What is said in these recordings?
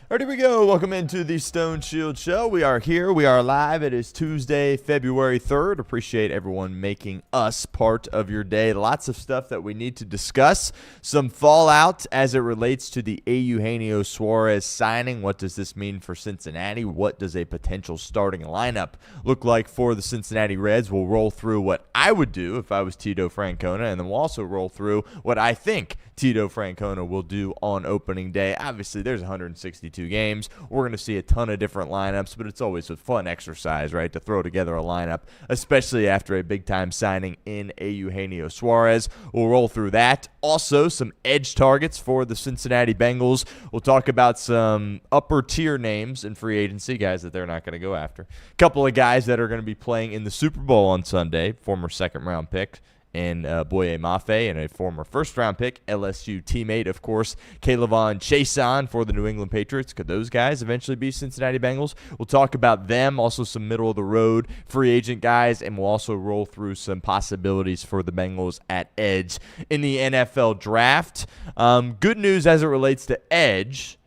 All right, here we go. Welcome into the Stone Shield Show. We are here. We are live. It is Tuesday, February 3rd. Appreciate everyone making us part of your day. Lots of stuff that we need to discuss. Some fallout as it relates to the Eugenio Suárez signing. What does this mean for Cincinnati? What does a potential starting lineup look like for the Cincinnati Reds? We'll roll through what I would do if I was Tito Francona, and then we'll also roll through what I think Tito Francona will do on opening day. Obviously, there's 162 games. We're going to see a ton of different lineups, but it's always a fun exercise, right, to throw together a lineup, especially after a big-time signing in Eugenio Suárez. We'll roll through that. Also, some edge targets for the Cincinnati Bengals. We'll talk about some upper-tier names in free agency, guys that they're not going to go after. A couple of guys that are going to be playing in the Super Bowl on Sunday, former second-round pick and Boye Mafe, and a former first-round pick, LSU teammate, of course, K'Lavon Chaisson for the New England Patriots. Could those guys eventually be Cincinnati Bengals? We'll talk about them, also some middle-of-the-road free agent guys, and we'll also roll through some possibilities for the Bengals at edge in the NFL draft. Good news as it relates to edge.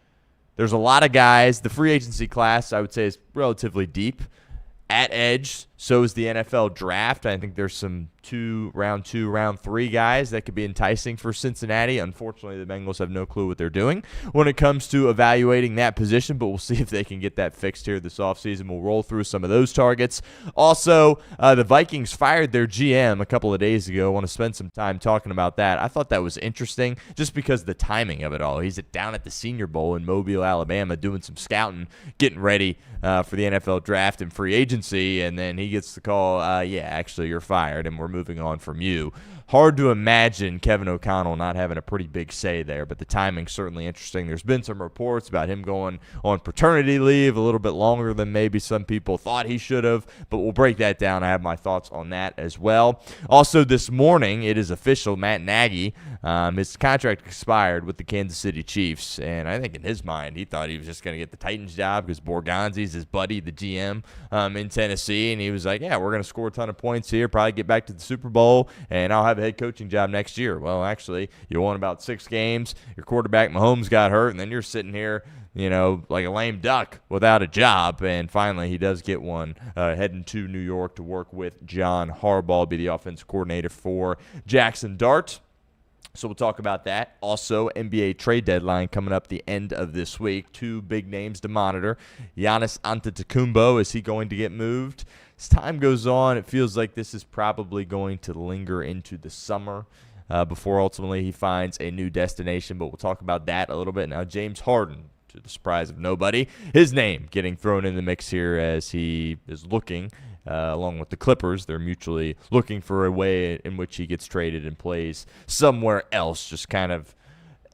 There's a lot of guys. The free agency class, I would say, is relatively deep. At edge, so is the NFL draft. I think there's some round two, round three guys that could be enticing for Cincinnati. Unfortunately, the Bengals have no clue what they're doing when it comes to evaluating that position, but we'll see if they can get that fixed here this offseason. We'll roll through some of those targets. Also, the Vikings fired their GM a couple of days ago. I want to spend some time talking about that. I thought that was interesting just because of the timing of it all. He's down at the Senior Bowl in Mobile, Alabama, doing some scouting, getting ready for the NFL draft and free agency, and then he gets the call, yeah, actually, you're fired, and we're moving on from you. Hard to imagine Kevin O'Connell not having a pretty big say there, but the timing's certainly interesting. There's been some reports about him going on paternity leave a little bit longer than maybe some people thought he should have, but we'll break that down. I have my thoughts on that as well. Also, this morning, it is official. Matt Naggie, his contract expired with the Kansas City Chiefs, and I think in his mind, he thought he was just going to get the Titans job because Borgonzi's his buddy, the GM in Tennessee, and he was like, yeah, we're going to score a ton of points here, probably get back to the Super Bowl, and I'll have a head coaching job next year. Well, actually, you won about 6 games. Your quarterback, Mahomes, got hurt, and then you're sitting here, like a lame duck without a job. And finally, he does get one, heading to New York to work with John Harbaugh, be the offensive coordinator for Jackson Dart. So we'll talk about that. Also, NBA trade deadline coming up the end of this week. 2 big names to monitor. Giannis Antetokounmpo, is he going to get moved? As time goes on, it feels like this is probably going to linger into the summer before ultimately he finds a new destination. But we'll talk about that a little bit. Now, James Harden, to the surprise of nobody, his name getting thrown in the mix here as he is looking, along with the Clippers, they're mutually looking for a way in which he gets traded and plays somewhere else. Just kind of,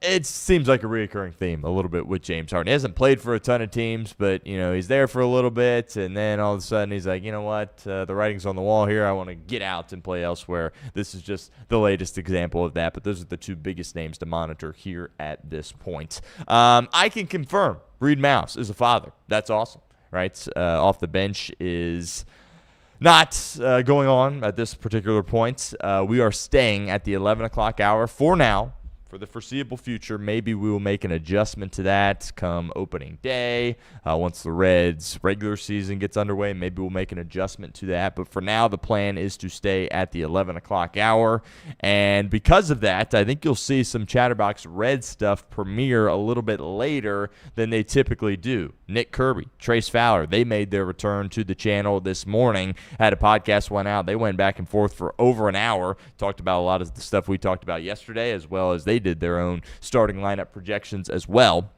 it seems like a recurring theme a little bit with James Harden. He hasn't played for a ton of teams, but, he's there for a little bit, and then all of a sudden he's like, you know what, the writing's on the wall here. I want to get out and play elsewhere. This is just the latest example of that, but those are the 2 biggest names to monitor here at this point. I can confirm Reed Mouse is a father. That's awesome, right? Off the bench is not going on at this particular point. We are staying at the 11 o'clock hour for now. For the foreseeable future, maybe we will make an adjustment to that come opening day. Once the Reds' regular season gets underway, maybe we'll make an adjustment to that. But for now, the plan is to stay at the 11 o'clock hour. And because of that, I think you'll see some Chatterbox Reds stuff premiere a little bit later than they typically do. Nick Kirby, Trace Fowler, they made their return to the channel this morning. Had a podcast went out. They went back and forth for over an hour. Talked about a lot of the stuff we talked about yesterday, as well as they did their own starting lineup projections as well.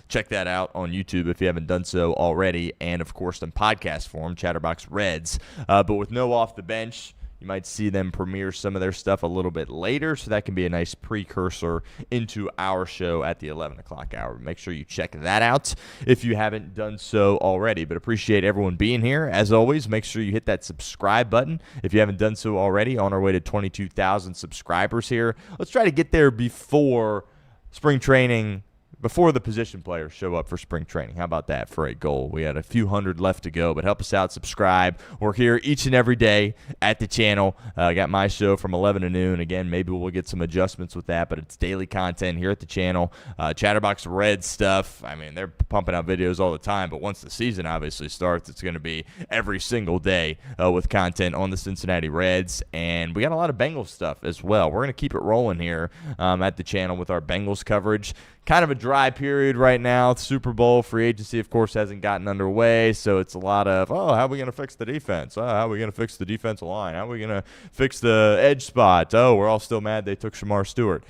Check that out on YouTube if you haven't done so already, and of course in podcast form, Chatterbox Reds. But with no off the bench, you might see them premiere some of their stuff a little bit later, so that can be a nice precursor into our show at the 11 o'clock hour. Make sure you check that out if you haven't done so already. But appreciate everyone being here. As always, make sure you hit that subscribe button if you haven't done so already. On our way to 22,000 subscribers here. Let's try to get there before spring training before the position players show up for spring training. How about that for a goal? We had a few hundred left to go, but help us out, subscribe. We're here each and every day at the channel. I got my show from 11 to noon. Again, maybe we'll get some adjustments with that, but it's daily content here at the channel. Chatterbox Reds stuff. I mean, they're pumping out videos all the time, but once the season obviously starts, it's going to be every single day with content on the Cincinnati Reds. And we got a lot of Bengals stuff as well. We're going to keep it rolling here at the channel with our Bengals coverage. Kind of a dry period right now. Super Bowl free agency, of course, hasn't gotten underway, so it's a lot of, how are we going to fix the defense? How are we going to fix the defensive line? How are we going to fix the edge spot? Oh, we're all still mad they took Shamar Stewart.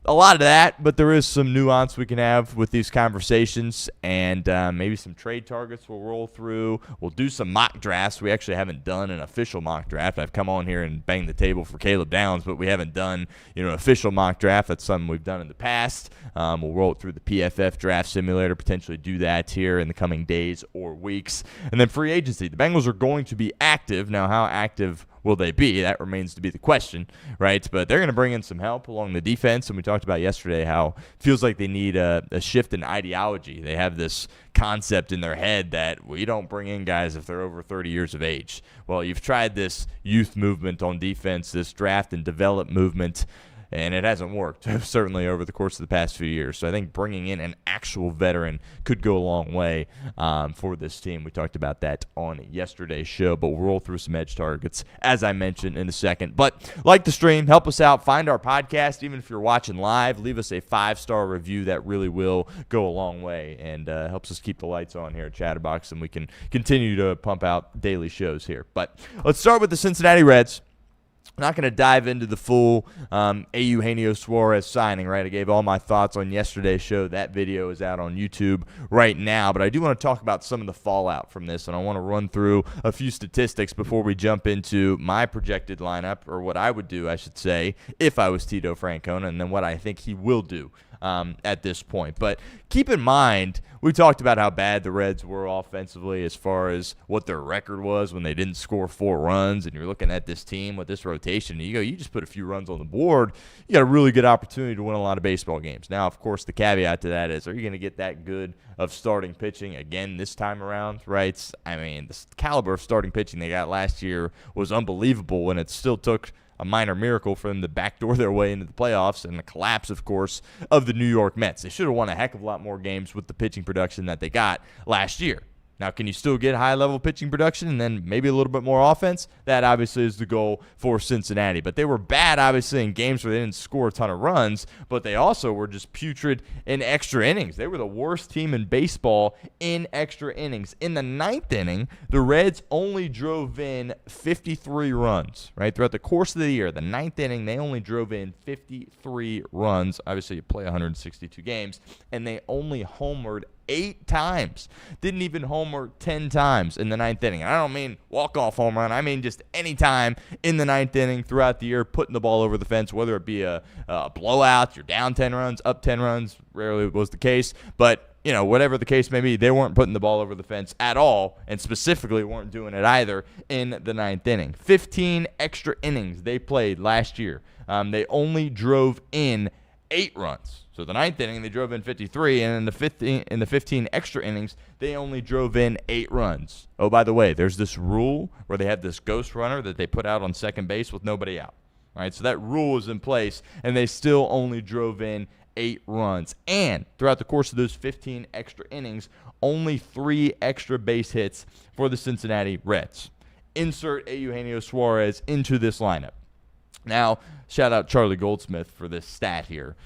A lot of that, but there is some nuance we can have with these conversations, and maybe some trade targets we'll roll through. We'll do some mock drafts. We actually haven't done an official mock draft. I've come on here and banged the table for Caleb Downs, but we haven't done an official mock draft. That's something we've done in the past. We'll roll it through the PFF draft simulator, potentially do that here in the coming days or weeks. And then free agency. The Bengals are going to be active. Now, how active will they be? That remains to be the question, right? But they're going to bring in some help along the defense, and we talked about yesterday how it feels like they need a shift in ideology. They have this concept in their head that we don't bring in guys if they're over 30 years of age. Well, you've tried this youth movement on defense, this draft and develop movement, and it hasn't worked, certainly over the course of the past few years. So I think bringing in an actual veteran could go a long way for this team. We talked about that on yesterday's show, but we'll roll through some edge targets, as I mentioned, in a second. But like the stream, help us out. Find our podcast. Even if you're watching live, leave us a 5-star review. That really will go a long way and helps us keep the lights on here at Chatterbox, and we can continue to pump out daily shows here. But let's start with the Cincinnati Reds. I'm not going to dive into the full Eugenio Suárez signing, right? I gave all my thoughts on yesterday's show. That video is out on YouTube right now. But I do want to talk about some of the fallout from this, and I want to run through a few statistics before we jump into my projected lineup, or what I would do, I should say, if I was Tito Francona, and then what I think he will do at this point. But keep in mind, we talked about how bad the Reds were offensively as far as what their record was when they didn't score 4 runs, and you're looking at this team with this rotation, and you just put a few runs on the board, you got a really good opportunity to win a lot of baseball games. Now, of course, the caveat to that is, are you going to get that good of starting pitching again this time around, right? I mean, the caliber of starting pitching they got last year was unbelievable, and it still took a minor miracle for them to backdoor their way into the playoffs, and the collapse, of course, of the New York Mets. They should have won a heck of a lot more games with the pitching production that they got last year. Now, can you still get high-level pitching production and then maybe a little bit more offense? That obviously is the goal for Cincinnati. But they were bad, obviously, in games where they didn't score a ton of runs, but they also were just putrid in extra innings. They were the worst team in baseball in extra innings. In the 9th inning, the Reds only drove in 53 runs, right? Throughout the course of the year, the 9th inning, they only drove in 53 runs. Obviously, you play 162 games, and they only homered 8 times. Didn't even homer 10 times in the 9th inning. And I don't mean walk-off home run. I mean just any time in the 9th inning throughout the year, putting the ball over the fence, whether it be a blowout, you're down 10 runs, up 10 runs, rarely was the case. But, whatever the case may be, they weren't putting the ball over the fence at all, and specifically weren't doing it either in the 9th inning. 15 extra innings they played last year. They only drove in 8 runs. So the 9th inning, they drove in 53, and in the 15 extra innings, they only drove in 8 runs. Oh, by the way, there's this rule where they have this ghost runner that they put out on second base with nobody out. All right, so that rule is in place, and they still only drove in 8 runs. And throughout the course of those 15 extra innings, only 3 extra base hits for the Cincinnati Reds. Insert Eugenio Suárez into this lineup. Now, shout out Charlie Goldsmith for this stat here.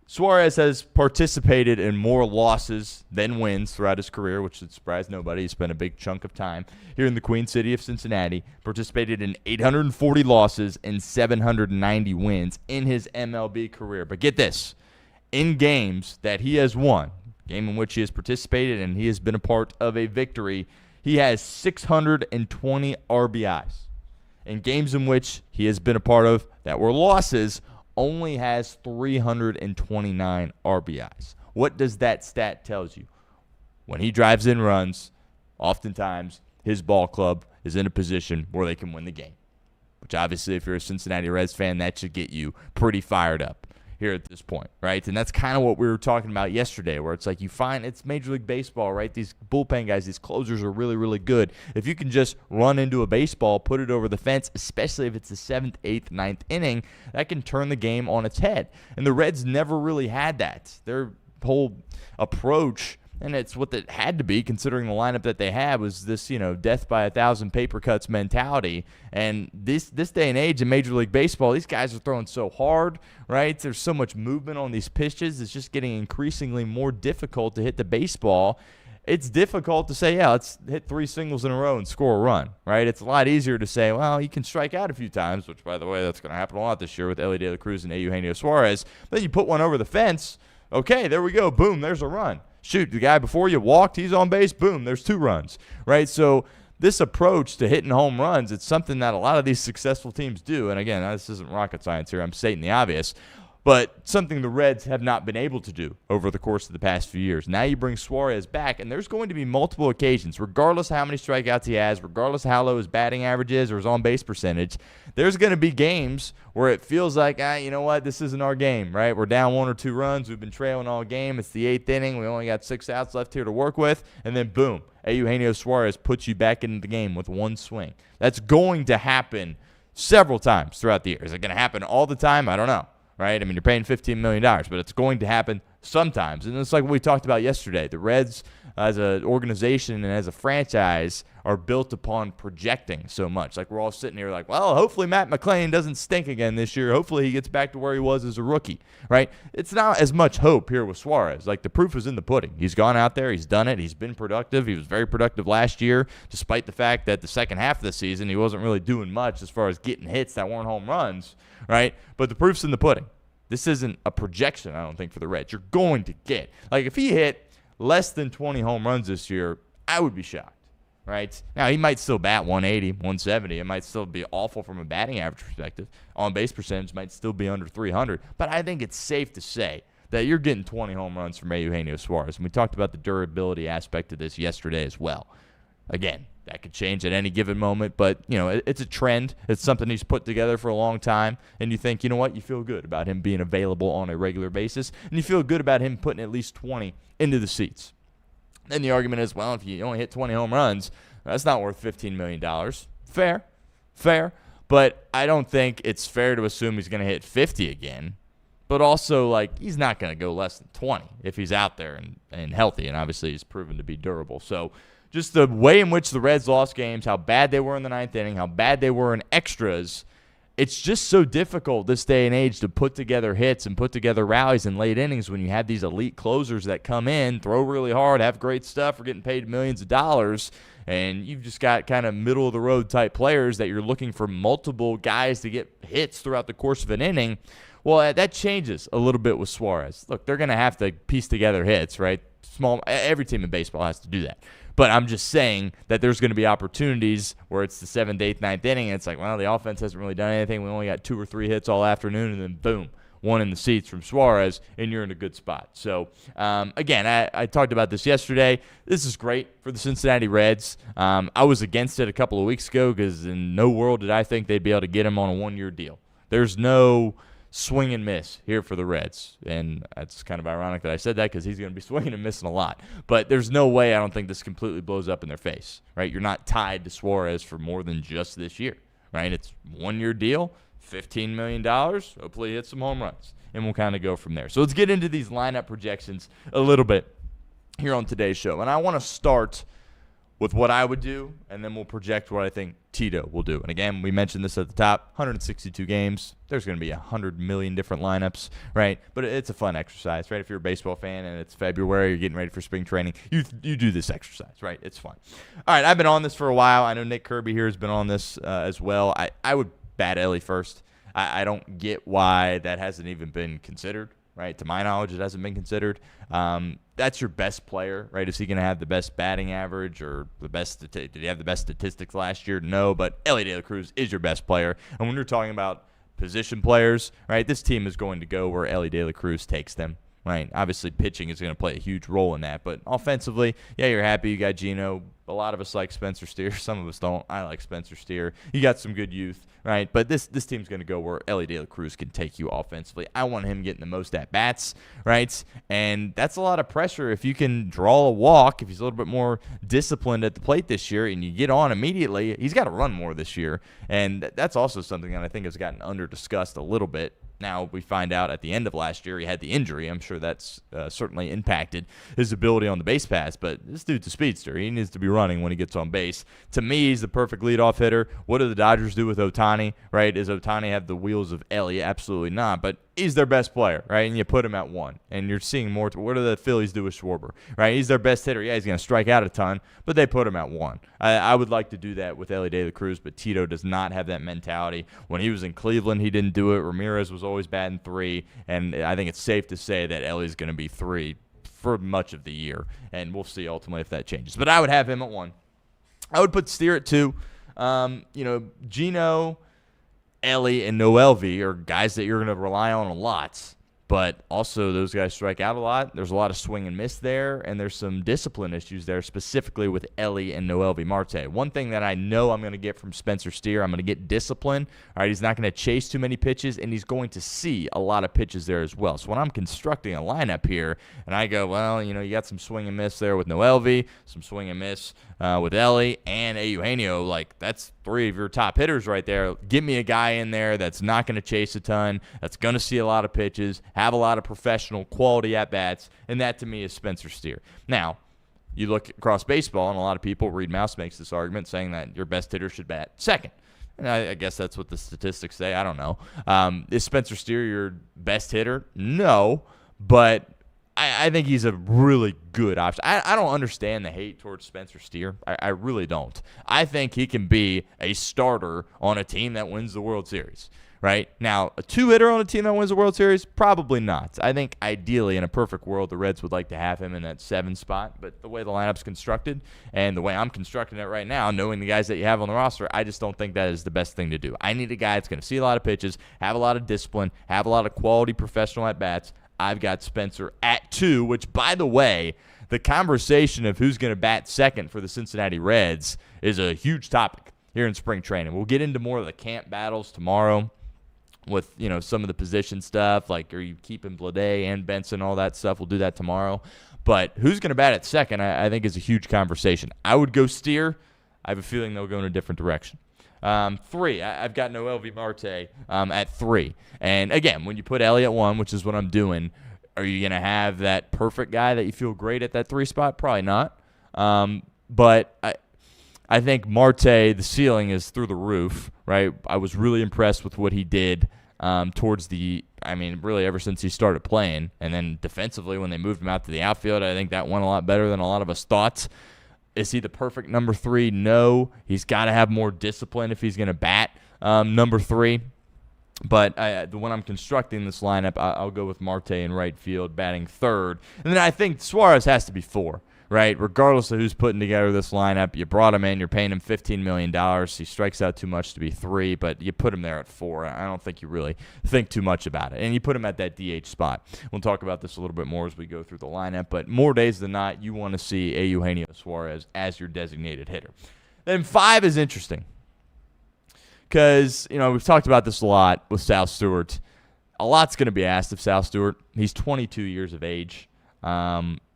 Suarez has participated in more losses than wins throughout his career, which should surprise nobody. He spent a big chunk of time here in the Queen City of Cincinnati, participated in 840 losses and 790 wins in his MLB career. But get this, in games that he has won, game in which he has participated and he has been a part of a victory, he has 620 RBIs. In games in which he has been a part of that were losses, only has 329 RBIs. What does that stat tell you? When he drives in runs, oftentimes his ball club is in a position where they can win the game, which obviously if you're a Cincinnati Reds fan, that should get you pretty fired up. here at this point, right? And that's kind of what we were talking about yesterday, where it's like you find it's Major League Baseball, right? These bullpen guys, these closers are really, really good. If you can just run into a baseball, put it over the fence, especially if it's the 7th, 8th, 9th inning, that can turn the game on its head. And the Reds never really had that. Their whole approach, and it's what it had to be considering the lineup that they had, was this, death by 1,000 paper cuts mentality. And this day and age in Major League Baseball, these guys are throwing so hard, right? There's so much movement on these pitches. It's just getting increasingly more difficult to hit the baseball. It's difficult to say, yeah, let's hit 3 singles in a row and score a run, right? It's a lot easier to say, well, you can strike out a few times, which, by the way, that's going to happen a lot this year with Elly De La Cruz and Eugenio Suárez. Then you put one over the fence. Okay, there we go. Boom, there's a run. Shoot, the guy before you walked, he's on base. Boom, there's 2 runs, right? So this approach to hitting home runs, it's something that a lot of these successful teams do. And again, this isn't rocket science here. I'm stating the obvious. But something the Reds have not been able to do over the course of the past few years. Now you bring Suarez back, and there's going to be multiple occasions, regardless of how many strikeouts he has, regardless of how low his batting average is or his on-base percentage, there's going to be games where it feels like, you know what, this isn't our game, right? We're down 1 or 2 runs. We've been trailing all game. It's the 8th inning. We only got 6 outs left here to work with. And then, boom, Eugenio Suárez puts you back into the game with 1 swing. That's going to happen several times throughout the year. Is it going to happen all the time? I don't know. Right? I mean, you're paying $15 million, but it's going to happen sometimes. And it's like what we talked about yesterday. The Reds, as an organization and as a franchise, are built upon projecting so much. Like, we're all sitting here like, well, hopefully Matt McClain doesn't stink again this year. Hopefully he gets back to where he was as a rookie, right? It's not as much hope here with Suarez. Like, the proof is in the pudding. He's gone out there. He's done it. He's been productive. He was very productive last year, despite the fact that the second half of the season he wasn't really doing much as far as getting hits that weren't home runs, right? But the proof's in the pudding. This isn't a projection, I don't think, for the Reds. You're going to get. Like, if he hit less than 20 home runs this year, I would be shocked, right? Now, he might still bat 180, 170. It might still be awful from a batting average perspective. On-base percentage might still be under 300. But I think it's safe to say that you're getting 20 home runs from Eugenio Suárez. And we talked about the durability aspect of this yesterday as well. Again, that could change at any given moment, but, it's a trend. It's something he's put together for a long time, and you think, you know what, you feel good about him being available on a regular basis, and you feel good about him putting at least 20 into the seats. Then the argument is, well, if you only hit 20 home runs, that's not worth $15 million. Fair, but I don't think it's fair to assume he's going to hit 50 again. But also, he's not going to go less than 20 if he's out there and healthy, and obviously he's proven to be durable. So just the way in which the Reds lost games, how bad they were in the 9th inning, how bad they were in extras, it's just so difficult this day and age to put together hits and put together rallies in late innings when you have these elite closers that come in, throw really hard, have great stuff, are getting paid millions of dollars, and you've just got kind of middle-of-the-road type players that you're looking for multiple guys to get hits throughout the course of an inning. Well, that changes a little bit with Suarez. Look, they're going to have to piece together hits, right? Every team in baseball has to do that. But I'm just saying that there's going to be opportunities where it's the 7th, 8th, 9th inning, and it's like, well, the offense hasn't really done anything. We only got 2 or 3 hits all afternoon, and then boom, 1 in the seats from Suarez, and you're in a good spot. So, again, I talked about this yesterday. This is great for the Cincinnati Reds. I was against it a couple of weeks ago because in no world did I think they'd be able to get him on a 1-year deal. There's no swing and miss here for the Reds. And that's kind of ironic that I said that because he's going to be swinging and missing a lot. But there's no way I don't think this completely blows up in their face, right? You're not tied to Suarez for more than just this year, right? It's 1-year deal, $15 million. Hopefully he hits some home runs, and we'll kind of go from there. So let's get into these lineup projections a little bit here on today's show. And I want to start with what I would do, and then we'll project what I think Tito will do. And again, we mentioned this at the top, 162 games. There's going to be 100 million different lineups, right? But it's a fun exercise, right? If you're a baseball fan and it's February, you're getting ready for spring training, you do this exercise, right? It's fun. All right, I've been on this for a while. I know Nick Kirby here has been on this as well. I would bat Elly first. I don't get why that hasn't even been considered, right? To my knowledge, it hasn't been considered. That's your best player, right? Is he going to have the best batting average or the best? Did he have the best statistics last year? No, but Elly De La Cruz is your best player. And when you're talking about position players, right, this team is going to go where Elly De La Cruz takes them, right? Obviously, pitching is going to play a huge role in that. But offensively, yeah, you're happy. You got Geno. A lot of us like Spencer Steer. Some of us don't. I like Spencer Steer. You got some good youth, right? But this team's going to go where Elly De La Cruz can take you offensively. I want him getting the most at-bats, right? And that's a lot of pressure. If you can draw a walk, if he's a little bit more disciplined at the plate this year and you get on immediately, he's got to run more this year. And that's also something that I think has gotten under-discussed a little bit. Now, we find out at the end of last year he had the injury. I'm sure that's certainly impacted his ability on the base pass, but this dude's a speedster. He needs to be running when he gets on base. To me, he's the perfect leadoff hitter. What do the Dodgers do with Ohtani, right? Does Ohtani have the wheels of Elly? Absolutely not, but he's their best player, right? And you put him at 1, and you're seeing more. What do the Phillies do with Schwarber, right? He's their best hitter. Yeah, he's going to strike out a ton, but they put him at 1. I would like to do that with Elly De La Cruz, but Tito does not have that mentality. When he was in Cleveland, he didn't do it. Ramirez was always batting 3, and I think it's safe to say that Elly's going to be 3 for much of the year, and we'll see ultimately if that changes. But I would have him at 1. I would put Steer at 2. Geno, Elly, and Noelvi are guys that you're going to rely on a lot, but also those guys strike out a lot. There's a lot of swing and miss there, and there's some discipline issues there, specifically with Elly and Noelvi Marte. One thing that I know I'm going to get from Spencer Steer, I'm going to get discipline. All right, he's not going to chase too many pitches, and he's going to see a lot of pitches there as well. So when I'm constructing a lineup here, and I go, well, you got some swing and miss there with Noelvi, some swing and miss with Elly, and Eugenio, like that's 3 of your top hitters right there. Give me a guy in there that's not going to chase a ton, that's going to see a lot of pitches, have a lot of professional quality at-bats, and that to me is Spencer Steer. Now, you look across baseball, and a lot of people, Reed Mouse makes this argument saying that your best hitter should bat second. And I guess that's what the statistics say. I don't know. Is Spencer Steer your best hitter? No, but I think he's a really good option. I don't understand the hate towards Spencer Steer. I really don't. I think he can be a starter on a team that wins the World Series. Right? Now, a 2-hitter on a team that wins the World Series? Probably not. I think ideally, in a perfect world, the Reds would like to have him in that 7 spot, but the way the lineup's constructed and the way I'm constructing it right now, knowing the guys that you have on the roster, I just don't think that is the best thing to do. I need a guy that's going to see a lot of pitches, have a lot of discipline, have a lot of quality professional at-bats. I've got Spencer at 2, which, by the way, the conversation of who's going to bat second for the Cincinnati Reds is a huge topic here in spring training. We'll get into more of the camp battles tomorrow with, some of the position stuff, like are you keeping Blade and Benson, all that stuff. We'll do that tomorrow. But who's going to bat at second, I think, is a huge conversation. I would go Steer. I have a feeling they'll go in a different direction. 3, I've got Noelvi Marte at 3. And, again, when you put Elly at 1, which is what I'm doing, are you going to have that perfect guy that you feel great at that 3 spot? Probably not. But I think Marte, the ceiling is through the roof, right? I was really impressed with what he did really ever since he started playing. And then defensively, when they moved him out to the outfield, I think that went a lot better than a lot of us thought. Is he the perfect number 3? No. He's got to have more discipline if he's going to bat number 3. But when I'm constructing this lineup, I'll go with Marte in right field, batting 3rd. And then I think Suarez has to be 4. Right, regardless of who's putting together this lineup, you brought him in, you're paying him $15 million. He strikes out too much to be 3, but you put him there at 4. I don't think you really think too much about it. And you put him at that DH spot. We'll talk about this a little bit more as we go through the lineup, but more days than not, you want to see a Eugenio Suárez as your designated hitter. Then 5 is interesting because, we've talked about this a lot with Sal Stewart. A lot's going to be asked of Sal Stewart. He's 22 years of age.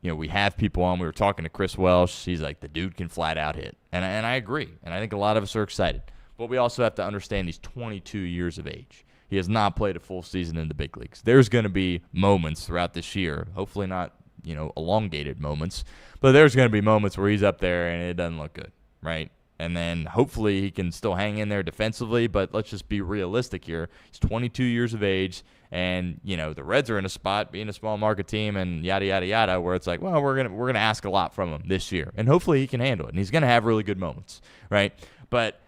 We have people on. We were talking to Chris Welsh. He's like, the dude can flat out hit. And I agree. And I think a lot of us are excited. But we also have to understand he's 22 years of age. He has not played a full season in the big leagues. There's going to be moments throughout this year, hopefully not, elongated moments, but there's going to be moments where he's up there and it doesn't look good, right? And then hopefully he can still hang in there defensively, but let's just be realistic here. He's 22 years of age. And, the Reds are in a spot, being a small market team and yada, yada, yada, where it's like, well, we're gonna ask a lot from him this year. And hopefully he can handle it. And he's going to have really good moments, right? But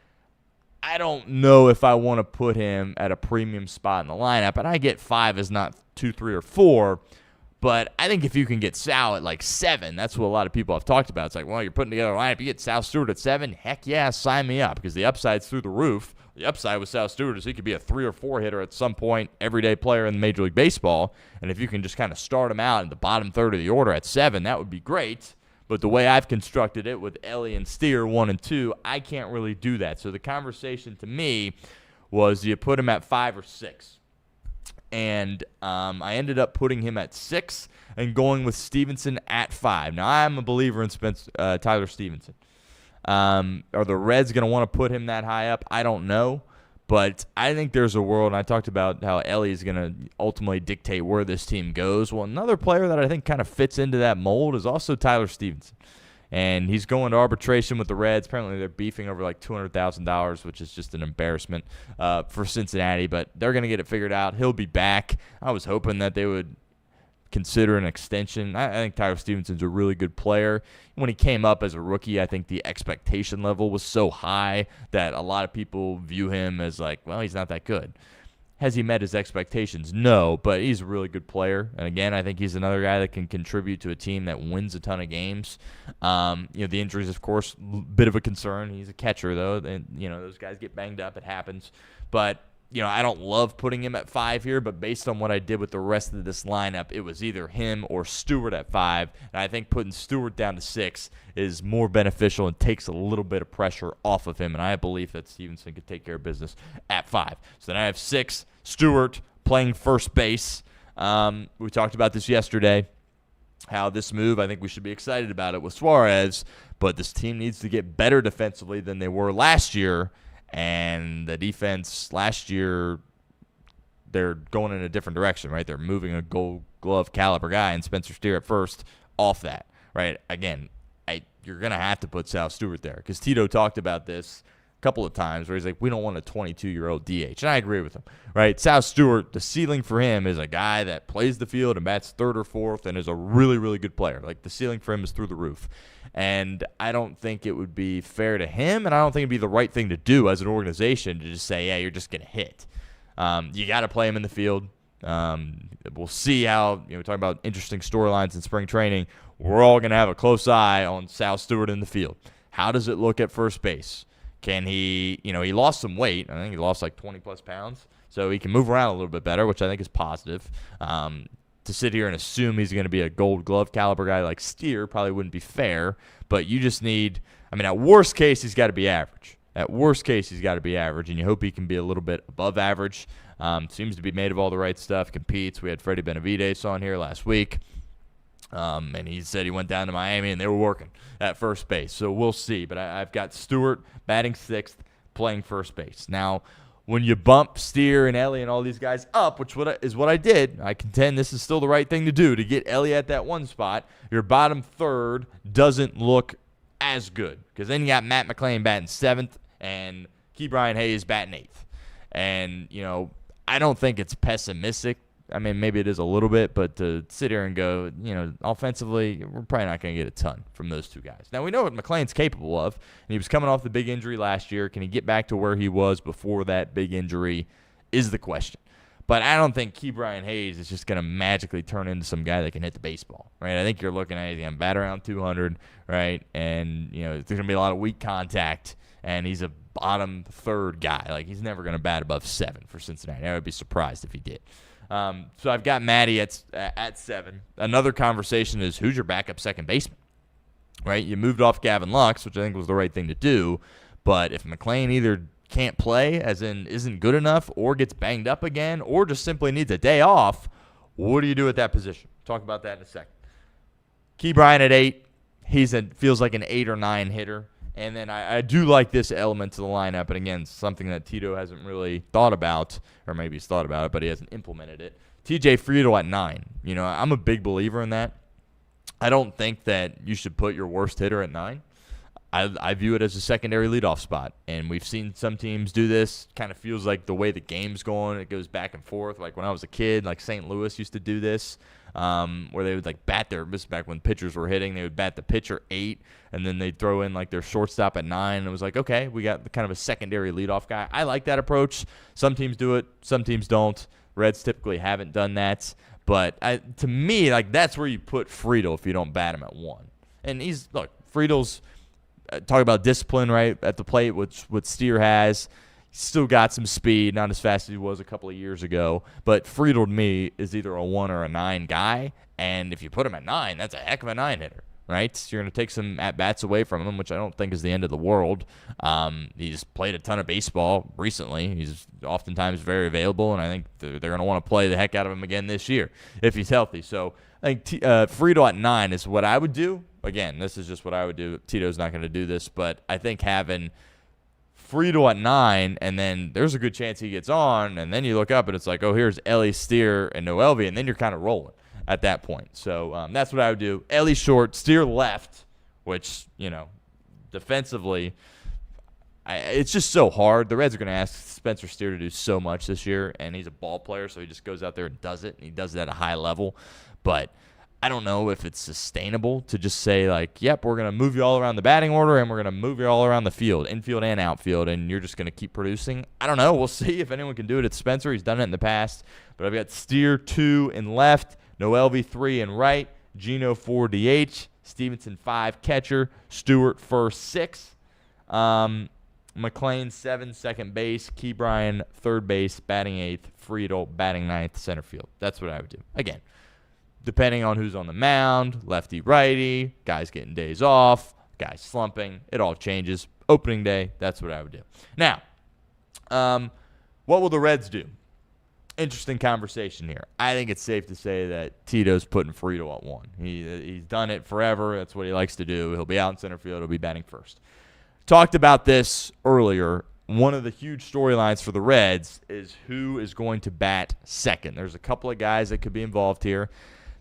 I don't know if I want to put him at a premium spot in the lineup. And I get 5 is not 2, 3, or 4. But I think if you can get Sal at like 7, that's what a lot of people have talked about. It's like, well, you're putting together a lineup. You get Sal Stewart at 7, heck yeah, sign me up, because the upside's through the roof. The upside with Sal Stewart is he could be a 3 or 4 hitter at some point, everyday player in Major League Baseball. And if you can just kind of start him out in the bottom third of the order at 7, that would be great. But the way I've constructed it with Ellie and Steer 1 and 2, I can't really do that. So the conversation to me was, do you put him at 5 or 6? And I ended up putting him at 6 and going with Stevenson at 5. Now, I'm a believer in Tyler Stevenson. Are the Reds going to want to put him that high up? I don't know. But I think there's a world, and I talked about how Ellie is going to ultimately dictate where this team goes. Well, another player that I think kind of fits into that mold is also Tyler Stevenson. And he's going to arbitration with the Reds. Apparently they're beefing over like $200,000, which is just an embarrassment for Cincinnati. But they're going to get it figured out. He'll be back. I was hoping that they would consider an extension. I think Tyler Stevenson's a really good player. When he came up as a rookie, I think the expectation level was so high that a lot of people view him as like, well, he's not that good. Has he met his expectations? No, but he's a really good player. And again, I think he's another guy that can contribute to a team that wins a ton of games. The injuries, of course, a bit of a concern. He's a catcher, though. And, those guys get banged up. It happens. But, I don't love putting him at 5 here, but based on what I did with the rest of this lineup, it was either him or Stewart at 5. And I think putting Stewart down to 6 is more beneficial and takes a little bit of pressure off of him. And I believe that Stevenson could take care of business at 5. So then I have 6, Stewart playing first base. We talked about this yesterday, how this move, I think we should be excited about it with Suarez, but this team needs to get better defensively than they were last year. And the defense last year, they're going in a different direction, right? They're moving a Gold Glove caliber guy and Spencer Steer at first off that, right? Again, you're going to have to put Sal Stewart there because Tito talked about this a couple of times where he's like, we don't want a 22-year-old DH. And I agree with him, right? Sal Stewart, the ceiling for him is a guy that plays the field and bats third or fourth and is a really, really good player. Like, the ceiling for him is through the roof. And I don't think it would be fair to him, and I don't think it would be the right thing to do as an organization to just say, yeah, you're just going to hit. You got to play him in the field. We'll see how, we're talking about interesting storylines in spring training. We're all going to have a close eye on Sal Stewart in the field. How does it look at first base? Can he, he lost some weight. I think he lost like 20-plus pounds. So he can move around a little bit better, which I think is positive. To sit here and assume he's going to be a Gold Glove caliber guy like Steer probably wouldn't be fair, but you just need, at worst case, he's got to be average. At worst case, he's got to be average, and you hope he can be a little bit above average. Seems to be made of all the right stuff, competes. We had Freddie Benavides on here last week, and he said he went down to Miami, and they were working at first base. So we'll see, but I've got Stewart batting 6th, playing first base. Now, when you bump Steer and Ellie and all these guys up, which is what I did, I contend this is still the right thing to do, to get Ellie at that 1 spot. Your bottom third doesn't look as good because then you got Matt McClain batting 7th and Ke'Bryan Hayes batting 8th. And, I don't think it's pessimistic. Maybe it is a little bit, but to sit here and go, offensively, we're probably not going to get a ton from those 2 guys. Now, we know what McClain's capable of, and he was coming off the big injury last year. Can he get back to where he was before that big injury is the question. But I don't think Ke'Bryan Hayes is just going to magically turn into some guy that can hit the baseball, right? I think you're looking at he's going to bat around 200, right? And, there's going to be a lot of weak contact, and he's a bottom third guy. Like, he's never going to bat above 7 for Cincinnati. I would be surprised if he did. So I've got Matty at 7. Another conversation is who's your backup second baseman, right? You moved off Gavin Lux, which I think was the right thing to do. But if McClain either can't play, as in isn't good enough, or gets banged up again, or just simply needs a day off, what do you do at that position? Talk about that in a second. Ke'Bryan at 8. Feels like an 8 or 9 hitter. And then I do like this element to the lineup, and again, something that Tito hasn't really thought about, or maybe he's thought about it, but he hasn't implemented it. TJ Friedl at 9. I'm a big believer in that. I don't think that you should put your worst hitter at 9. I view it as a secondary leadoff spot, and we've seen some teams do this. Kind of feels like the way the game's going, it goes back and forth. Like when I was a kid, like St. Louis used to do this. Where they would this is back when pitchers were hitting, they would bat the pitcher 8, and then they'd throw in like their shortstop at 9, and it was like, okay, we got kind of a secondary leadoff guy. I like that approach. Some teams do it, some teams don't. Reds typically haven't done that, But to me, like, that's where you put Friedel if you don't bat him at 1. And Friedel's talk about discipline, right, at the plate, which what Steer has. He's still got some speed, not as fast as he was a couple of years ago. But Friedel, to me, is either a 1 or a 9 guy. And if you put him at 9, that's a heck of a 9 hitter, right? You're going to take some at-bats away from him, which I don't think is the end of the world. He's played a ton of baseball recently. He's oftentimes very available, and I think they're going to want to play the heck out of him again this year if he's healthy. So I think Friedel at 9 is what I would do. Again, this is just what I would do. Tito's not going to do this, but I think having Friedel at 9, and then there's a good chance he gets on, and then you look up and it's like, oh, here's Ellie, Steer, and Noelvi, and then you're kind of rolling at that point. So that's what I would do. Ellie short, Steer left, which, defensively, it's just so hard. The Reds are going to ask Spencer Steer to do so much this year, and he's a ball player, so he just goes out there and does it, and he does it at a high level. But I don't know if it's sustainable to just say, like, yep, we're going to move you all around the batting order and we're going to move you all around the field, infield and outfield, and you're just going to keep producing. I don't know. We'll see if anyone can do it at Spencer. He's done it in the past. But I've got Steer 2 in left, Noelvi 3 in right, Gino 4 DH, Stevenson 5 catcher, Stewart first 6, McLean 7 second base, Ke'Bryan third base, batting 8th, Friedel batting 9th, center field. That's what I would do. Again, depending on who's on the mound, lefty, righty, guys getting days off, guys slumping, it all changes. Opening day, that's what I would do. Now, what will the Reds do? Interesting conversation here. I think it's safe to say that Tito's putting Friedel at 1. He's done it forever. That's what he likes to do. He'll be out in center field. He'll be batting first. Talked about this earlier. One of the huge storylines for the Reds is who is going to bat second. There's a couple of guys that could be involved here.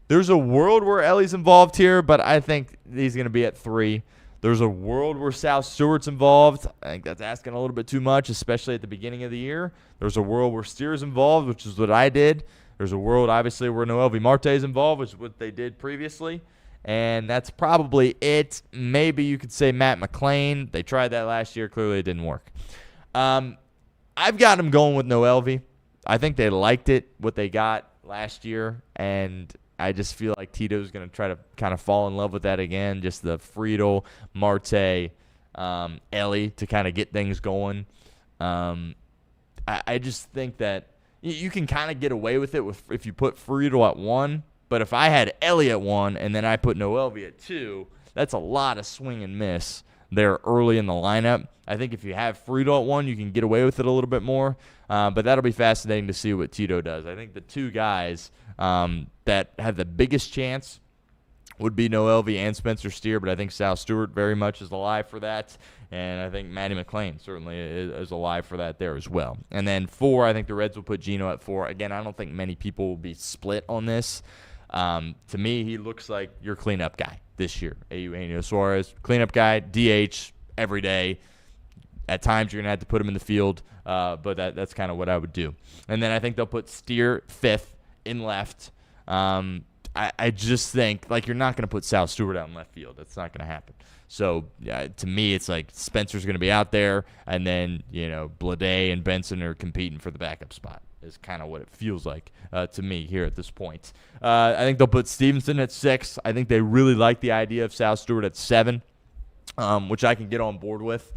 There's a world where Ellie's involved here, but I think he's going to be at 3. There's a world where Sal Stewart's involved. I think that's asking a little bit too much, especially at the beginning of the year. There's a world where Steer's involved, which is what I did. There's a world, obviously, where Noelvi Marte is involved, which is what they did previously. And that's probably it. Maybe you could say Matt McLean. They tried that last year. Clearly it didn't work. I've got him going with Noelvi. I think they liked it, what they got last year, and I just feel like Tito's going to try to kind of fall in love with that again, just the Friedel, Marte, Ellie to kind of get things going. I just think that you can kind of get away with it if you put Friedel at 1, but if I had Ellie at 1 and then I put Noelvi at 2, that's a lot of swing and miss there early in the lineup. I think if you have Friedel at 1, you can get away with it a little bit more, but that'll be fascinating to see what Tito does. I think the two guys that have the biggest chance would be Noelvi and Spencer Steer, but I think Sal Stewart very much is alive for that, and I think Matty McLean certainly is alive for that there as well. And then 4, I think the Reds will put Gino at 4. Again, I don't think many people will be split on this. To me, he looks like your cleanup guy this year. Eugenio Suárez, cleanup guy, DH every day. At times, you're going to have to put him in the field, but that's kind of what I would do. And then I think they'll put Steer 5th in left. I just think, like, you're not going to put Sal Stewart out in left field. That's not going to happen. So, to me, it's like Spencer's going to be out there, and then, Blade and Benson are competing for the backup spot is kind of what it feels like to me here at this point. I think they'll put Stevenson at 6. I think they really like the idea of Sal Stewart at 7, which I can get on board with.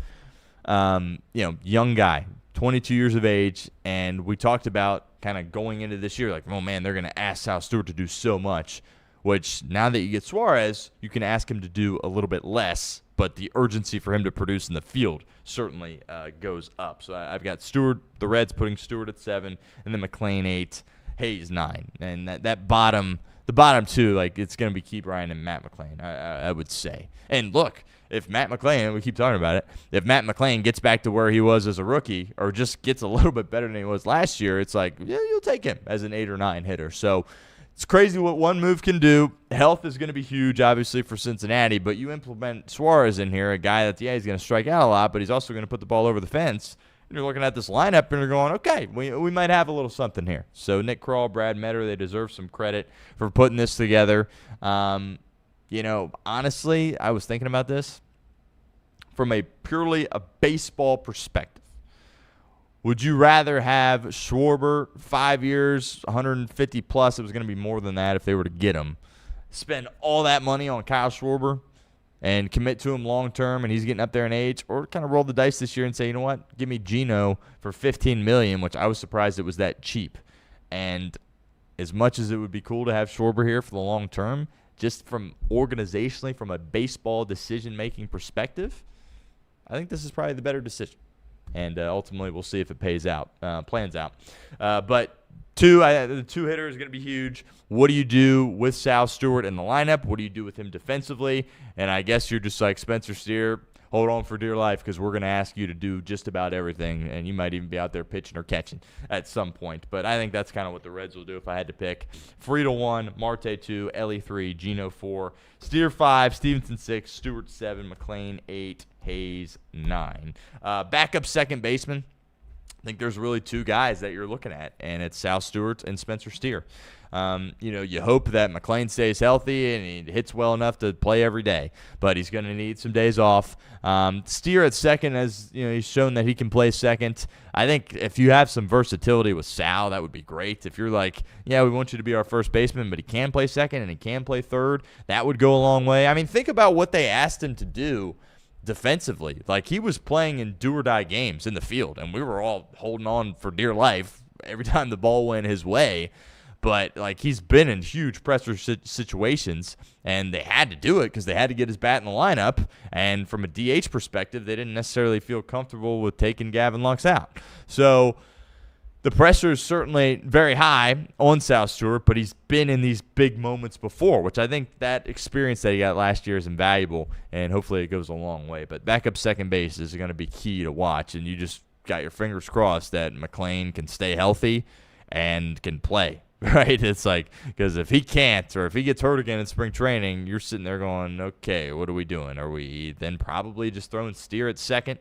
Young guy, 22 years of age, and we talked about kind of going into this year, like, oh, man, they're going to ask Sal Stewart to do so much, which now that you get Suarez, you can ask him to do a little bit less, but the urgency for him to produce in the field certainly goes up. So I've got Stewart, the Reds putting Stewart at 7, and then McLean 8, Hayes 9. And that bottom, the bottom 2, like, it's going to be Ke'Bryan and Matt McLean, I would say. And look, if Matt McLean, we keep talking about it, if Matt McLean gets back to where he was as a rookie or just gets a little bit better than he was last year, it's like, yeah, you'll take him as an 8 or 9 hitter. So it's crazy what one move can do. Health is going to be huge, obviously, for Cincinnati, but you implement Suarez in here, a guy that, he's going to strike out a lot, but he's also going to put the ball over the fence. And you're looking at this lineup and you're going, okay, we might have a little something here. So Nick Krall, Brad Metter, they deserve some credit for putting this together. Honestly, I was thinking about this from a purely baseball perspective. Would you rather have Schwarber 5 years, 150 plus? It was going to be more than that if they were to get him. Spend all that money on Kyle Schwarber and commit to him long term, and he's getting up there in age, or kind of roll the dice this year and say, you know what, give me Geno for $15 million, which I was surprised it was that cheap. And as much as it would be cool to have Schwarber here for the long term, just from organizationally, from a baseball decision-making perspective, I think this is probably the better decision. And ultimately, we'll see if it plans out. But the two hitter is going to be huge. What do you do with Sal Stewart in the lineup? What do you do with him defensively? And I guess you're just like Spencer Steer, hold on for dear life because we're going to ask you to do just about everything, and you might even be out there pitching or catching at some point. But I think that's kind of what the Reds will do if I had to pick. Friedel 1, Marte 2, Ellie 3, Geno 4, Steer 5, Stevenson 6, Stewart 7, McLean 8, Hayes 9. Backup second baseman. I think there's really two guys that you're looking at, and it's Sal Stewart and Spencer Steer. You hope that McLean stays healthy and he hits well enough to play every day, but he's going to need some days off. Steer at second, as he's shown that he can play second. I think if you have some versatility with Sal, that would be great. If you're like, yeah, we want you to be our first baseman, but he can play second and he can play third, that would go a long way. I mean, think about what they asked him to do defensively. Like, he was playing in do-or-die games in the field, and we were all holding on for dear life every time the ball went his way. But, like, he's been in huge pressure situations, and they had to do it because they had to get his bat in the lineup. And from a DH perspective, they didn't necessarily feel comfortable with taking Gavin Lux out. So the pressure is certainly very high on Sal Stewart, but he's been in these big moments before, which I think that experience that he got last year is invaluable, and hopefully it goes a long way. But backup second base is going to be key to watch, and you just got your fingers crossed that McLean can stay healthy and can play. Right? It's like, because if he can't, or if he gets hurt again in spring training, you're sitting there going, okay, what are we doing? Are we then probably just throwing Steer at second?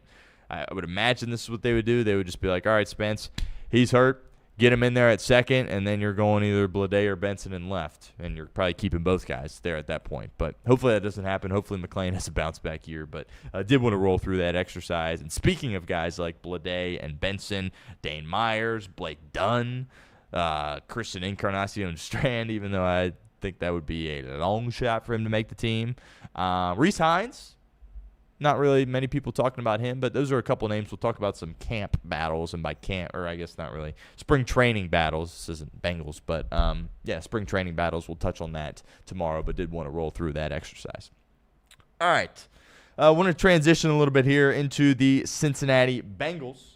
I would imagine this is what they would do. They would just be like, all right, Spence, he's hurt. Get him in there at second, and then you're going either Blade or Benson in left, and you're probably keeping both guys there at that point. But hopefully that doesn't happen. Hopefully McLean has a bounce-back year, but I did want to roll through that exercise. And speaking of guys like Blade and Benson, Dane Myers, Blake Dunn, Christian Encarnacion Strand, even though I think that would be a long shot for him to make the team. Rhys Hines, not really many people talking about him, but those are a couple names. We'll talk about some camp battles, and by camp, or I guess not really, spring training battles. This isn't Bengals, but spring training battles. We'll touch on that tomorrow, but did want to roll through that exercise. All right. I want to transition a little bit here into the Cincinnati Bengals.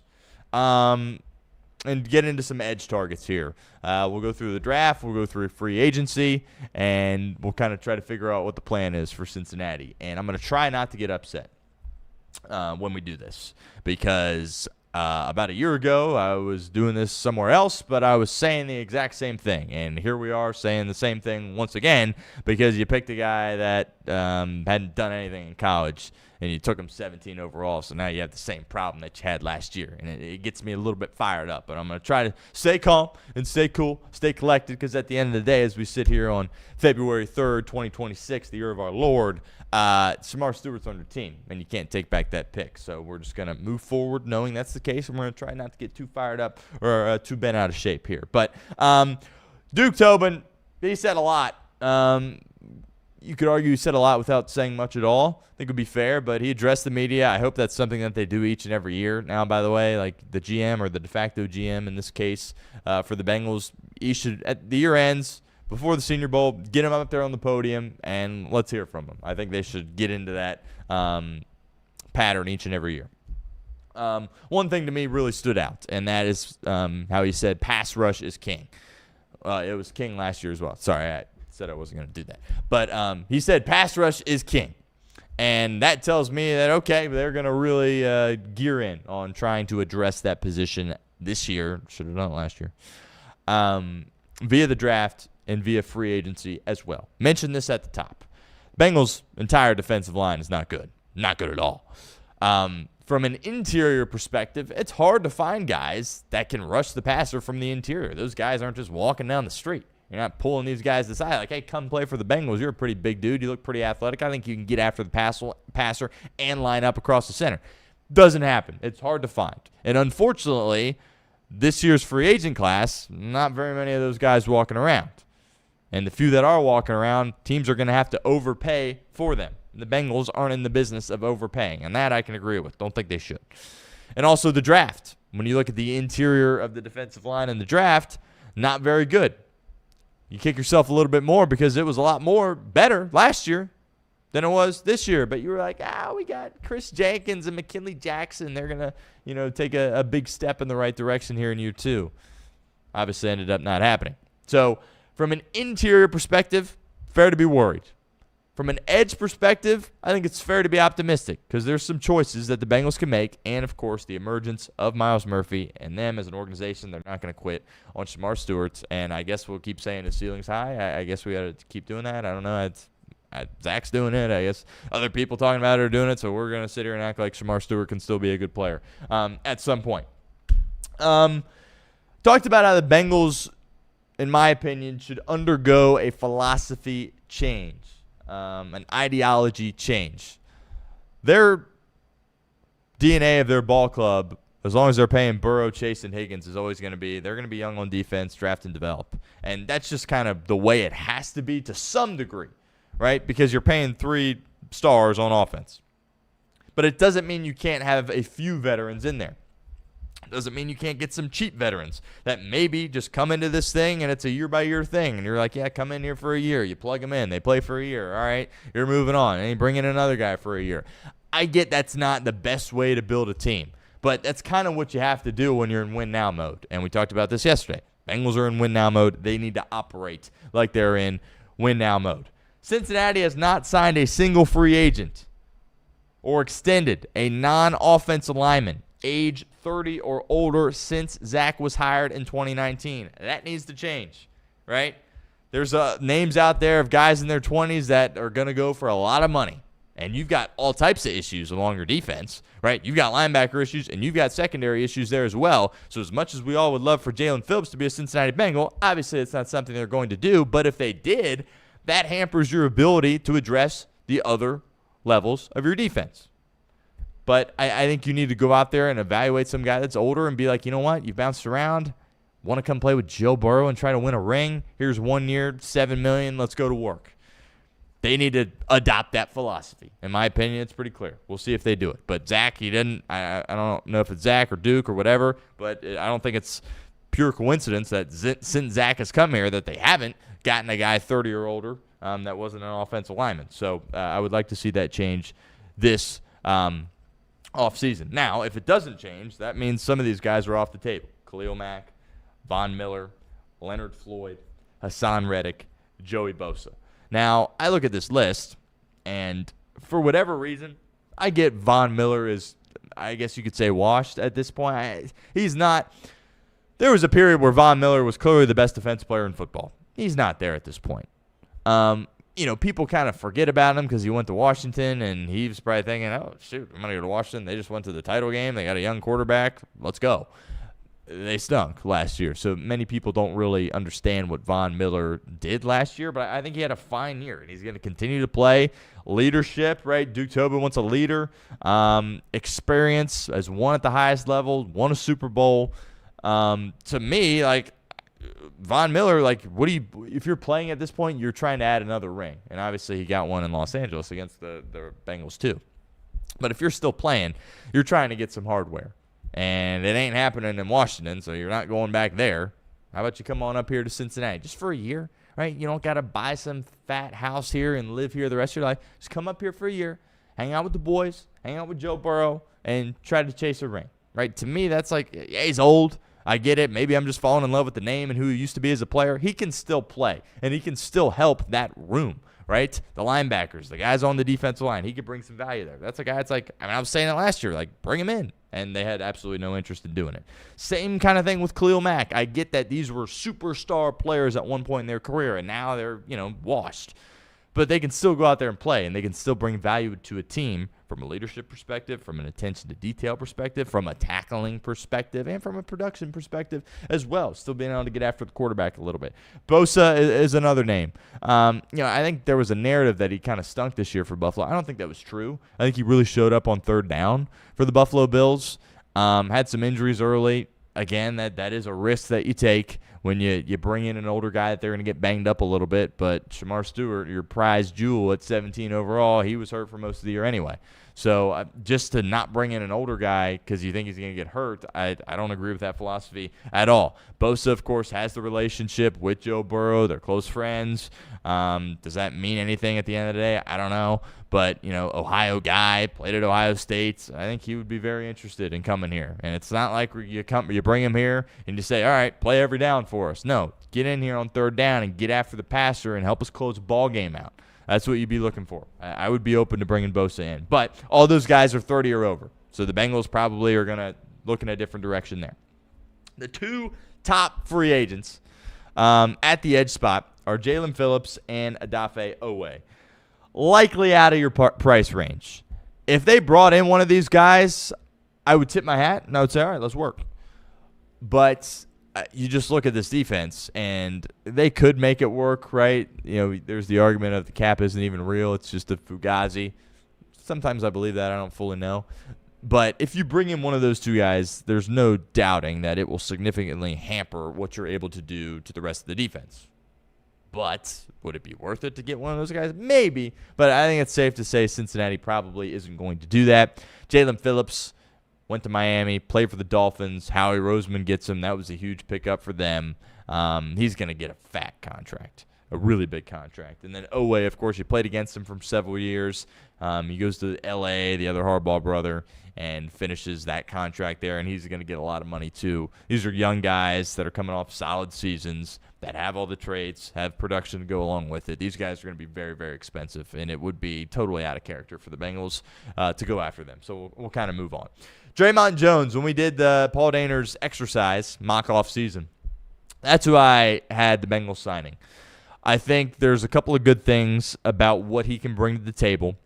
And get into some edge targets here. We'll go through the draft. We'll go through free agency, and we'll kind of try to figure out what the plan is for Cincinnati. And I'm going to try not to get upset when we do this because about a year ago I was doing this somewhere else, but I was saying the exact same thing. And here we are saying the same thing once again because you picked a guy that hadn't done anything in college, and you took him 17 overall, so now you have the same problem that you had last year. And it gets me a little bit fired up. But I'm going to try to stay calm and stay cool, stay collected, because at the end of the day, as we sit here on February 3rd, 2026, the year of our Lord, Shamar Stewart's on your team, and you can't take back that pick. So we're just going to move forward knowing that's the case, and we're going to try not to get too fired up or too bent out of shape here. But Duke Tobin, he said a lot. You could argue he said a lot without saying much at all. I think it would be fair, but he addressed the media. I hope that's something that they do each and every year. Now, by the way, like the GM or the de facto GM in this case for the Bengals, he should, at the year ends, before the Senior Bowl, get him up there on the podium and let's hear from him. I think they should get into that pattern each and every year. One thing to me really stood out, and that is how he said pass rush is king. It was king last year as well. Sorry, I said I wasn't going to do that. But he said pass rush is king. And that tells me that, okay, they're going to really gear in on trying to address that position this year. Should have done it last year. Via the draft and via free agency as well. Mentioned this at the top. Bengals' entire defensive line is not good. Not good at all. From an interior perspective, it's hard to find guys that can rush the passer from the interior. Those guys aren't just walking down the street. You're not pulling these guys aside like, hey, come play for the Bengals. You're a pretty big dude. You look pretty athletic. I think you can get after the passer and line up across the center. Doesn't happen. It's hard to find. And unfortunately, this year's free agent class, not very many of those guys walking around. And the few that are walking around, teams are going to have to overpay for them. The Bengals aren't in the business of overpaying, and that I can agree with. Don't think they should. And also the draft. When you look at the interior of the defensive line in the draft, not very good. You kick yourself a little bit more because it was a lot more better last year than it was this year. But you were like, we got Chris Jenkins and McKinley Jackson. They're going to, take a big step in the right direction here in year 2. Obviously ended up not happening. So from an interior perspective, fair to be worried. From an edge perspective, I think it's fair to be optimistic because there's some choices that the Bengals can make, and, of course, the emergence of Myles Murphy and them as an organization. They're not going to quit on Shamar Stewart, and I guess we'll keep saying the ceiling's high. I guess we got to keep doing that. I don't know. Zach's doing it. I guess other people talking about it are doing it, so we're going to sit here and act like Shamar Stewart can still be a good player at some point. Talked about how the Bengals, in my opinion, should undergo a philosophy change. An ideology change. Their DNA of their ball club, as long as they're paying Burrow, Chase, and Higgins, is always going to be, they're going to be young on defense, draft and develop. And that's just kind of the way it has to be to some degree, right? Because you're paying 3 stars on offense. But it doesn't mean you can't have a few veterans in there. Doesn't mean you can't get some cheap veterans that maybe just come into this thing and it's a year-by-year thing. And you're like, yeah, come in here for a year. You plug them in. They play for a year. All right, you're moving on. And you bring in another guy for a year. I get that's not the best way to build a team. But that's kind of what you have to do when you're in win-now mode. And we talked about this yesterday. Bengals are in win-now mode. They need to operate like they're in win-now mode. Cincinnati has not signed a single free agent or extended a non-offensive lineman age 30 or older since Zach was hired in 2019. That needs to change, right? There's names out there of guys in their 20s that are going to go for a lot of money. And you've got all types of issues along your defense, right? You've got linebacker issues, and you've got secondary issues there as well. So as much as we all would love for Jalen Phillips to be a Cincinnati Bengal, obviously it's not something they're going to do. But if they did, that hampers your ability to address the other levels of your defense. But I think you need to go out there and evaluate some guy that's older and be like, you know what? You bounced around. Want to come play with Joe Burrow and try to win a ring? Here's 1 year, $7 million. Let's go to work. They need to adopt that philosophy. In my opinion, it's pretty clear. We'll see if they do it. But Zach, he didn't. I don't know if it's Zach or Duke or whatever, but I don't think it's pure coincidence that since Zach has come here that they haven't gotten a guy 30 or older that wasn't an offensive lineman. So I would like to see that change this offseason. Now, if it doesn't change, that means some of these guys are off the table. Khalil Mack, Von Miller, Leonard Floyd, Hassan Reddick, Joey Bosa. Now, I look at this list, and for whatever reason, I get Von Miller is, I guess you could say, washed at this point. He's not. There was a period where Von Miller was clearly the best defensive player in football. He's not there at this point. People kind of forget about him because he went to Washington, and he was probably thinking, oh, shoot, I'm going to go to Washington. They just went to the title game. They got a young quarterback. Let's go. They stunk last year, so many people don't really understand what Von Miller did last year, but I think he had a fine year, and he's going to continue to play. Leadership, right? Duke Tobin wants a leader. Experience, has won at the highest level, won a Super Bowl. To me, like, Von Miller, like, if you're playing at this point, you're trying to add another ring. And obviously he got one in Los Angeles against the Bengals too. But if you're still playing, you're trying to get some hardware. And it ain't happening in Washington, so you're not going back there. How about you come on up here to Cincinnati just for a year, right? You don't got to buy some fat house here and live here the rest of your life. Just come up here for a year, hang out with the boys, hang out with Joe Burrow, and try to chase a ring, right? To me, that's like, yeah, he's old. I get it. Maybe I'm just falling in love with the name and who he used to be as a player. He can still play, and he can still help that room, right? The linebackers, the guys on the defensive line, he could bring some value there. That's a guy that's like, I was saying it last year, like, bring him in. And they had absolutely no interest in doing it. Same kind of thing with Khalil Mack. I get that these were superstar players at one point in their career, and now they're, washed. but they can still go out there and play, and they can still bring value to a team from a leadership perspective, from an attention to detail perspective, from a tackling perspective, and from a production perspective as well. Still being able to get after the quarterback a little bit. Bosa is another name. I think there was a narrative that he kind of stunk this year for Buffalo. I don't think that was true. I think he really showed up on third down for the Buffalo Bills. Had some injuries early. Again, that is a risk that you take when you bring in an older guy that they're going to get banged up a little bit. But Shamar Stewart, your prize jewel at 17 overall, he was hurt for most of the year anyway. So just to not bring in an older guy because you think he's going to get hurt, I don't agree with that philosophy at all. Bosa, of course, has the relationship with Joe Burrow. They're close friends. Does that mean anything at the end of the day? I don't know. But, Ohio guy, played at Ohio State. I think he would be very interested in coming here. And it's not like you bring him here and you say, all right, play every down for us. No, get in here on third down and get after the passer and help us close the ball game out. That's what you'd be looking for. I would be open to bringing Bosa in. But all those guys are 30 or over. So the Bengals probably are going to look in a different direction there. The two top free agents at the edge spot are Jalen Phillips and Odafe Oweh. Likely out of your price range. If they brought in one of these guys, I would tip my hat and I would say, all right, let's work. But you just look at this defense, and they could make it work, right? There's the argument of the cap isn't even real. It's just a fugazi. Sometimes I believe that. I don't fully know. But if you bring in one of those two guys, there's no doubting that it will significantly hamper what you're able to do to the rest of the defense. But would it be worth it to get one of those guys? Maybe. But I think it's safe to say Cincinnati probably isn't going to do that. Jalen Phillips went to Miami, played for the Dolphins. Howie Roseman gets him. That was a huge pickup for them. He's going to get a fat contract, a really big contract. And then Oweh, of course, you played against him for several years. He goes to L.A., the other Harbaugh brother, and finishes that contract there, and he's going to get a lot of money too. These are young guys that are coming off solid seasons that have all the traits, have production to go along with it. These guys are going to be very, very expensive, and it would be totally out of character for the Bengals to go after them. So we'll kind of move on. Draymond Jones, when we did the Paul Dehner's exercise, mock-off season, that's who I had the Bengals signing. I think there's a couple of good things about what he can bring to the table.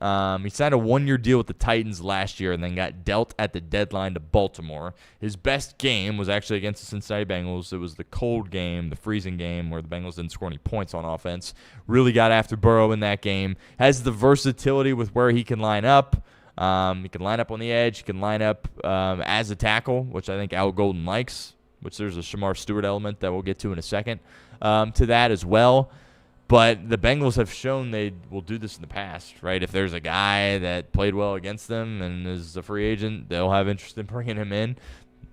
He signed a one-year deal with the Titans last year and then got dealt at the deadline to Baltimore. His best game was actually against the Cincinnati Bengals. It was the cold game, the freezing game, where the Bengals didn't score any points on offense. Really got after Burrow in that game. Has the versatility with where he can line up. He can line up on the edge. He can line up as a tackle, which I think Al Golden likes, which there's a Shamar Stewart element that we'll get to in a second to that as well. But the Bengals have shown they will do this in the past, right? If there's a guy that played well against them and is a free agent, they'll have interest in bringing him in.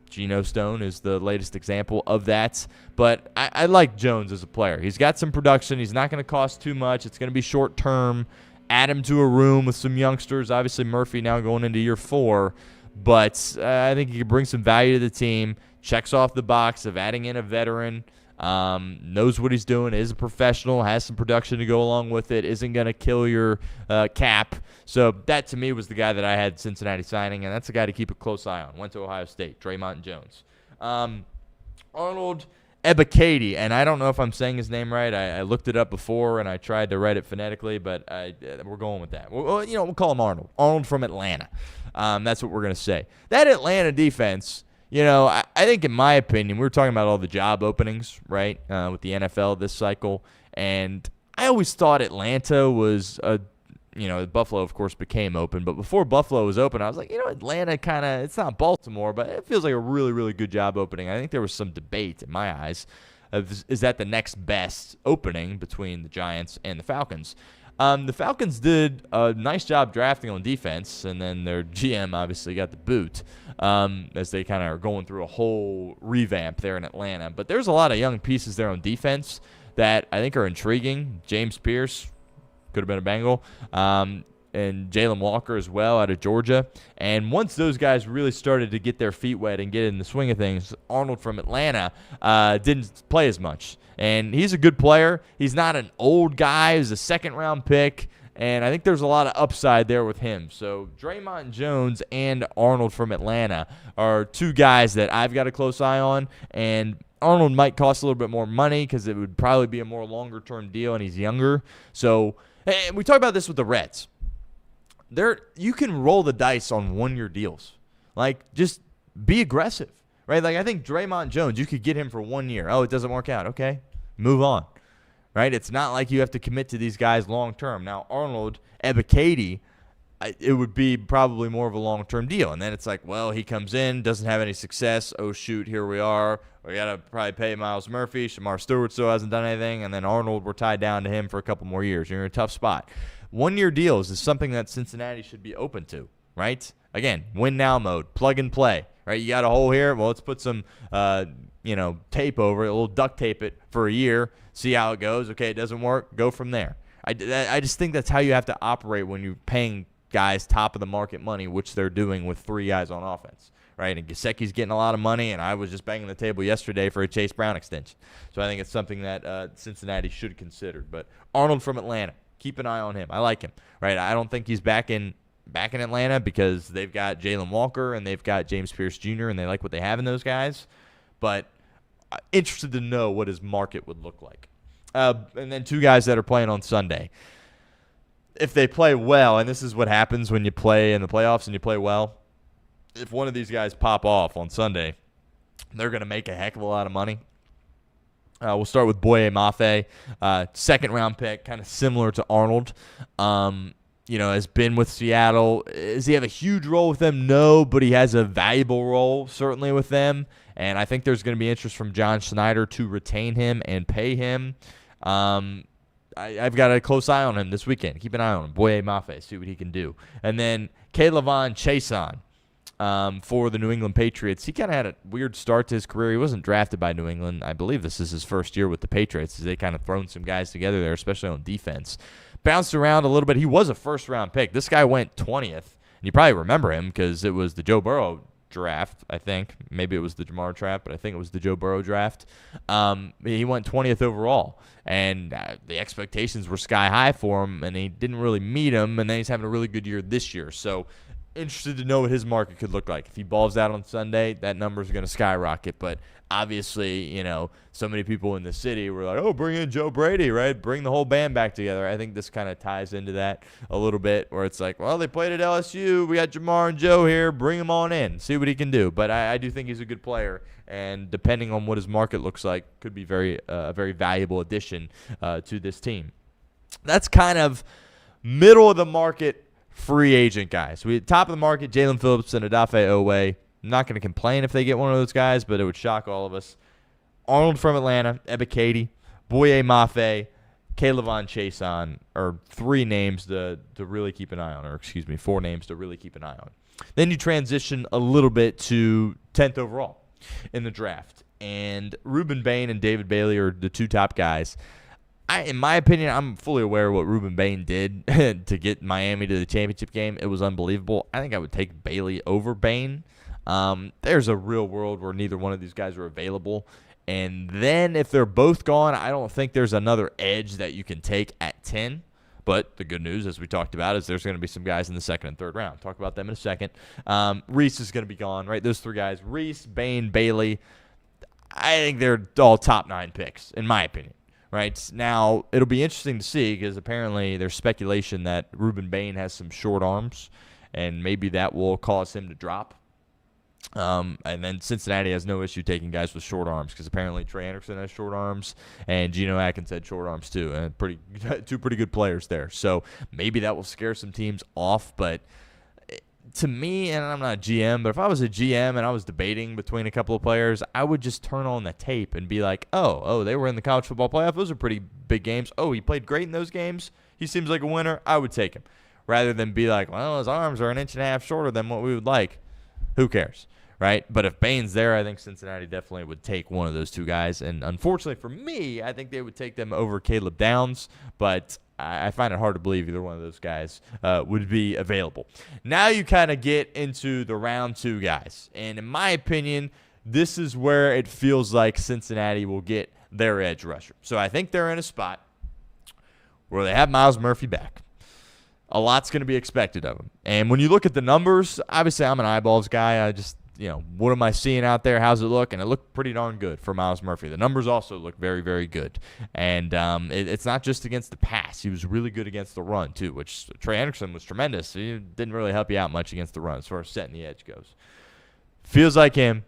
Geno Stone is the latest example of that. But I like Jones as a player. He's got some production. He's not going to cost too much. It's going to be short term. Add him to a room with some youngsters. Obviously, Murphy now going into year 4. But I think he can bring some value to the team. Checks off the box of adding in a veteran. Knows what he's doing, is a professional, has some production to go along with it, isn't going to kill your cap. So that, to me, was the guy that I had Cincinnati signing, and that's a guy to keep a close eye on. Went to Ohio State, Draymond Jones. Arnold Ebiketie, and I don't know if I'm saying his name right. I looked it up before, and I tried to write it phonetically, but we're going with that. We'll call him Arnold. Arnold from Atlanta. That's what we're going to say. That Atlanta defense, I think in my opinion, we were talking about all the job openings, right, with the NFL this cycle, and I always thought Atlanta was Buffalo, of course, became open, but before Buffalo was open, I was like, Atlanta kind of, it's not Baltimore, but it feels like a really, really good job opening. I think there was some debate in my eyes of, is that the next best opening between the Giants and the Falcons? The Falcons did a nice job drafting on defense, and then their GM obviously got the boot as they kind of are going through a whole revamp there in Atlanta. But there's a lot of young pieces there on defense that I think are intriguing. James Pierce could have been a Bengal, and Jalen Walker as well out of Georgia. And once those guys really started to get their feet wet and get in the swing of things, Arnold from Atlanta didn't play as much. And he's a good player. He's not an old guy. He's a second-round pick, and I think there's a lot of upside there with him. So Draymond Jones and Arnold from Atlanta are two guys that I've got a close eye on, and Arnold might cost a little bit more money because it would probably be a more longer-term deal, and he's younger. So, and we talk about this with the Reds. You can roll the dice on one-year deals. Like, just be aggressive, right? Like, I think Draymond Jones, you could get him for 1 year. Oh, it doesn't work out. Okay, move on, right? It's not like you have to commit to these guys long-term. Now, Arnold, Ebiketie, it would be probably more of a long-term deal. And then it's like, well, he comes in, doesn't have any success. Oh, shoot, here we are. We got to probably pay Miles Murphy. Shamar Stewart still hasn't done anything. And then Arnold, we're tied down to him for a couple more years. You're in a tough spot. 1-year deals is something that Cincinnati should be open to, right? Again, win now mode, plug and play, right? You got a hole here. Well, let's put some, tape over it, a little duct tape it for a year, see how it goes. Okay, it doesn't work, go from there. I just think that's how you have to operate when you're paying guys top of the market money, which they're doing with 3 guys on offense, right? And Gesicki's getting a lot of money, and I was just banging the table yesterday for a Chase Brown extension. So I think it's something that Cincinnati should consider. But Arnold from Atlanta, keep an eye on him. I like him, right? I don't think he's back in Atlanta because they've got Jalen Walker and they've got James Pierce Jr., and they like what they have in those guys. But interested to know what his market would look like. And then 2 guys that are playing on Sunday. If they play well, and this is what happens when you play in the playoffs and you play well, if one of these guys pop off on Sunday, they're going to make a heck of a lot of money. We'll start with Boye Mafe, second-round pick, kind of similar to Arnold. Has been with Seattle. Does he have a huge role with them? No, but he has a valuable role, certainly, with them. And I think there's going to be interest from John Schneider to retain him and pay him. I've got a close eye on him this weekend. Keep an eye on him. Boye Mafe, see what he can do. And then K'Lavon Chaisson for the New England Patriots. He kind of had a weird start to his career. He wasn't drafted by New England. I believe this is his first year with the Patriots, as they kind of thrown some guys together there, especially on defense. Bounced around a little bit. He was a first-round pick. This guy went 20th. And you probably remember him because it was the Joe Burrow draft, I think. Maybe it was the Jamar draft, but I think it was the Joe Burrow draft. He went 20th overall, and the expectations were sky high for him, and he didn't really meet them, and then he's having a really good year this year. So interested to know what his market could look like. If he balls out on Sunday, that number is going to skyrocket. But obviously, so many people in the city were like, oh, bring in Joe Brady, right? Bring the whole band back together. I think this kind of ties into that a little bit, where it's like, well, they played at LSU. We got Jamar and Joe here. Bring him on in. See what he can do. But I do think he's a good player, and depending on what his market looks like, could be a very valuable addition to this team. That's kind of middle of the market free agent guys. Top of the market, Jalen Phillips and Odafe Owe. I'm not going to complain if they get one of those guys, but it would shock all of us. Arnold from Atlanta, Ebiketie, Boye Mafe, K'Lavon Chaisson are 3 names to really keep an eye on, 4 names to really keep an eye on. Then you transition a little bit to 10th overall in the draft. And Ruben Bain and David Bailey are the 2 top guys. In my opinion, I'm fully aware of what Ruben Bain did to get Miami to the championship game. It was unbelievable. I think I would take Bailey over Bain. There's a real world where neither one of these guys are available. And then if they're both gone, I don't think there's another edge that you can take at 10. But the good news, as we talked about, is there's going to be some guys in the 2nd and 3rd round. Talk about them in a second. Reese is going to be gone, right? Those 3 guys, Reese, Bain, Bailey, I think they're all top 9 picks, in my opinion. Right now, it'll be interesting to see because apparently there's speculation that Ruben Bain has some short arms, and maybe that will cause him to drop. And then Cincinnati has no issue taking guys with short arms because apparently Trey Anderson has short arms, and Geno Atkins had short arms too, and 2 pretty good players there. So maybe that will scare some teams off, but to me, and I'm not a GM, but if I was a GM and I was debating between a couple of players, I would just turn on the tape and be like, oh, they were in the college football playoff. Those are pretty big games. Oh, he played great in those games. He seems like a winner. I would take him. Rather than be like, well, his arms are 1.5 inches shorter than what we would like. Who cares, right? But if Bain's there, I think Cincinnati definitely would take one of those 2 guys. And unfortunately for me, I think they would take them over Caleb Downs, but I find it hard to believe either one of those guys would be available. Now you kind of get into the round 2 guys. And in my opinion, this is where it feels like Cincinnati will get their edge rusher. So I think they're in a spot where they have Miles Murphy back. A lot's going to be expected of him. And when you look at the numbers, obviously I'm an eyeballs guy. what am I seeing out there? How's it look? And it looked pretty darn good for Myles Murphy. The numbers also look very, very good. And it's not just against the pass. He was really good against the run, too, which Trey Hendrickson was tremendous. He didn't really help you out much against the run as far as setting the edge goes. Feels like him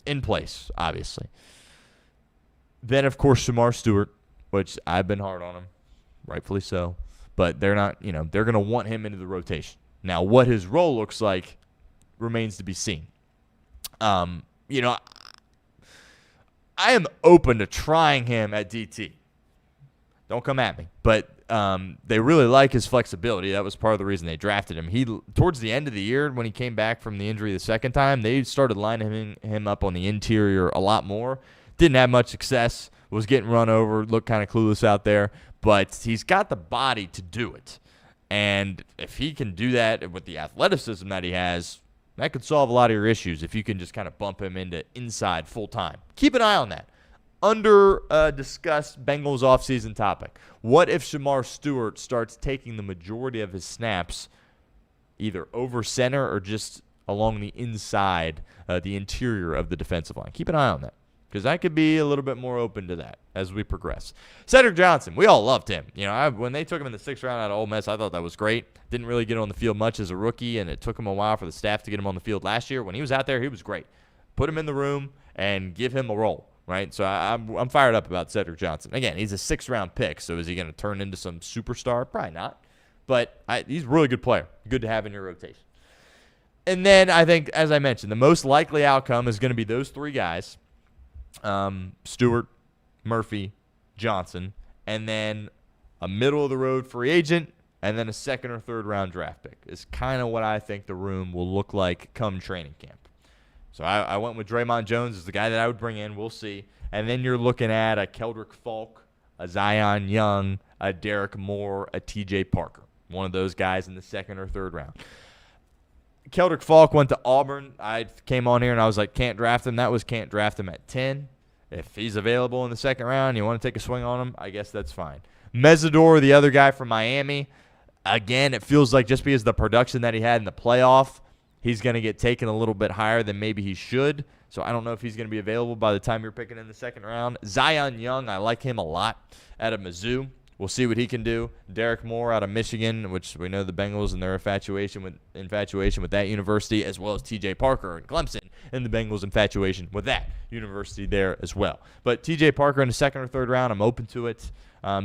in place, obviously. Then, of course, Shamar Stewart, which I've been hard on him, rightfully so. But they're not, they're going to want him into the rotation. Now, what his role looks like remains to be seen. I am open to trying him at DT. Don't come at me. But they really like his flexibility. That was part of the reason they drafted him. Towards the end of the year, when he came back from the injury the second time, they started lining him up on the interior a lot more. Didn't have much success. Was getting run over. Looked kind of clueless out there. But he's got the body to do it. And if he can do that with the athleticism that he has, that could solve a lot of your issues if you can just kind of bump him into inside full time. Keep an eye on that. Discussed Bengals offseason topic. What if Shamar Stewart starts taking the majority of his snaps either over center or just along the inside, the interior of the defensive line? Keep an eye on that, because I could be a little bit more open to that as we progress. Cedric Johnson, we all loved him. When they took him in the 6th round out of Ole Miss, I thought that was great. Didn't really get on the field much as a rookie, and it took him a while for the staff to get him on the field last year. When he was out there, he was great. Put him in the room and give him a role, right? So I'm fired up about Cedric Johnson. Again, he's a 6th-round pick, so is he going to turn into some superstar? Probably not. But he's a really good player. Good to have in your rotation. And then I think, as I mentioned, the most likely outcome is going to be those 3 guys. Stewart, Murphy, Johnson, and then a middle-of-the-road free agent, and then a 2nd or 3rd round draft pick is kind of what I think the room will look like come training camp. So I went with Draymond Jones as the guy that I would bring in. We'll see. And then you're looking at a Keldrick Falk, a Zion Young, a Derek Moore, a TJ Parker. One of those guys in the 2nd or 3rd round. Keldrick Falk went to Auburn. I came on here and I was like, can't draft him. That was can't draft him at 10. If he's available in the 2nd round, you want to take a swing on him, I guess that's fine. Mesidor, the other guy from Miami, again, it feels like just because the production that he had in the playoff, he's going to get taken a little bit higher than maybe he should. So I don't know if he's going to be available by the time you're picking in the 2nd round. Zion Young, I like him a lot out of Mizzou. We'll see what he can do. Derek Moore out of Michigan, which we know the Bengals and their infatuation with that university, as well as TJ Parker and Clemson and the Bengals' infatuation with that university there as well. But TJ Parker in the 2nd or 3rd round, I'm open to it.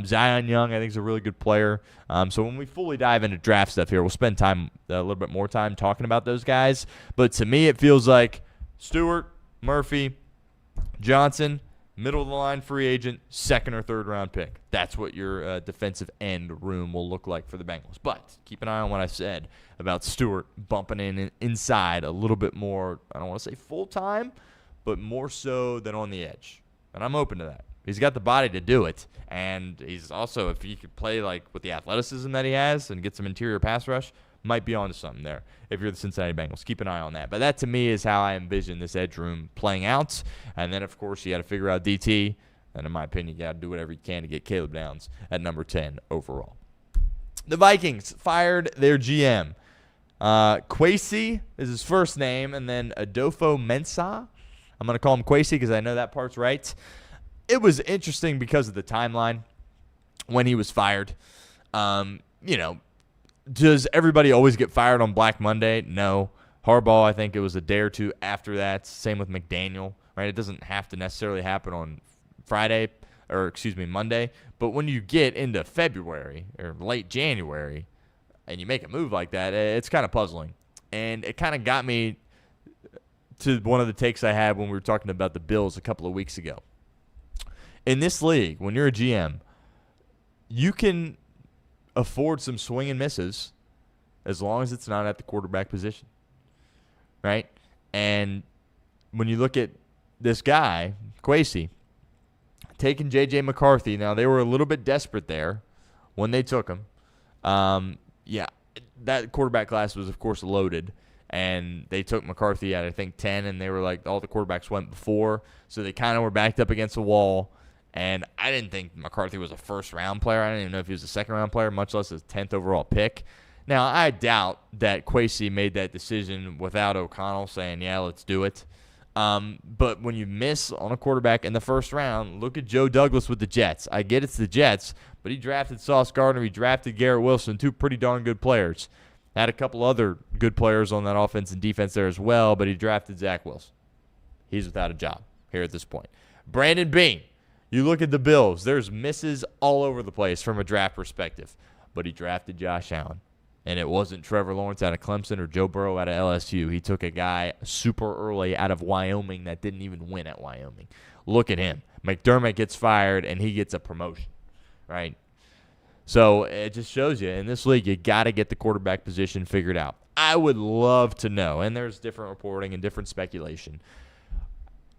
Zion Young, I think, is a really good player. So when we fully dive into draft stuff here, we'll spend a little bit more time talking about those guys. But to me, it feels like Stewart, Murphy, Johnson, middle-of-the-line free agent, 2nd or 3rd round pick. That's what your defensive end room will look like for the Bengals. But keep an eye on what I said about Stewart bumping in inside a little bit more, I don't want to say full-time, but more so than on the edge. And I'm open to that. He's got the body to do it. And he's also, if he could play like with the athleticism that he has and get some interior pass rush, might be onto something there if you're the Cincinnati Bengals. Keep an eye on that. But that, to me, is how I envision this edge room playing out. And then, of course, you got to figure out DT. And in my opinion, you got to do whatever you can to get Caleb Downs at number 10 overall. The Vikings fired their GM. Kwesi is his first name, and then Adolfo Mensah. I'm going to call him Kwesi because I know that part's right. It was interesting because of the timeline when he was fired. Does everybody always get fired on Black Monday? No. Harbaugh, I think it was a day or two after that. Same with McDaniel, right? It doesn't have to necessarily happen on Monday. But when you get into February or late January and you make a move like that, it's kind of puzzling. And it kind of got me to one of the takes I had when we were talking about the Bills a couple of weeks ago. In this league, when you're a GM, you can afford some swing and misses as long as it's not at the quarterback position, right? And when you look at this guy, Kwesi, taking J.J. McCarthy, now they were a little bit desperate there when they took him. That quarterback class was, of course, loaded, and they took McCarthy at, I think, 10, and they were like, all the quarterbacks went before, so they kind of were backed up against the wall. And I didn't think McCarthy was a first-round player. I didn't even know if he was a second-round player, much less a 10th overall pick. Now, I doubt that Kwesi made that decision without O'Connell saying, yeah, let's do it. But when you miss on a quarterback in the first round, look at Joe Douglas with the Jets. I get it's the Jets, but he drafted Sauce Gardner. He drafted Garrett Wilson, two pretty darn good players. Had a couple other good players on that offense and defense there as well, but he drafted Zach Wilson. He's without a job here at this point. Brandon Beane. You look at the Bills. There's misses all over the place from a draft perspective, but he drafted Josh Allen. And it wasn't Trevor Lawrence out of Clemson or Joe Burrow out of LSU. He took a guy super early out of Wyoming that didn't even win at Wyoming. Look at him. McDermott gets fired, and he gets a promotion, right? So it just shows you, in this league, you got to get the quarterback position figured out. I would love to know, and there's different reporting and different speculation,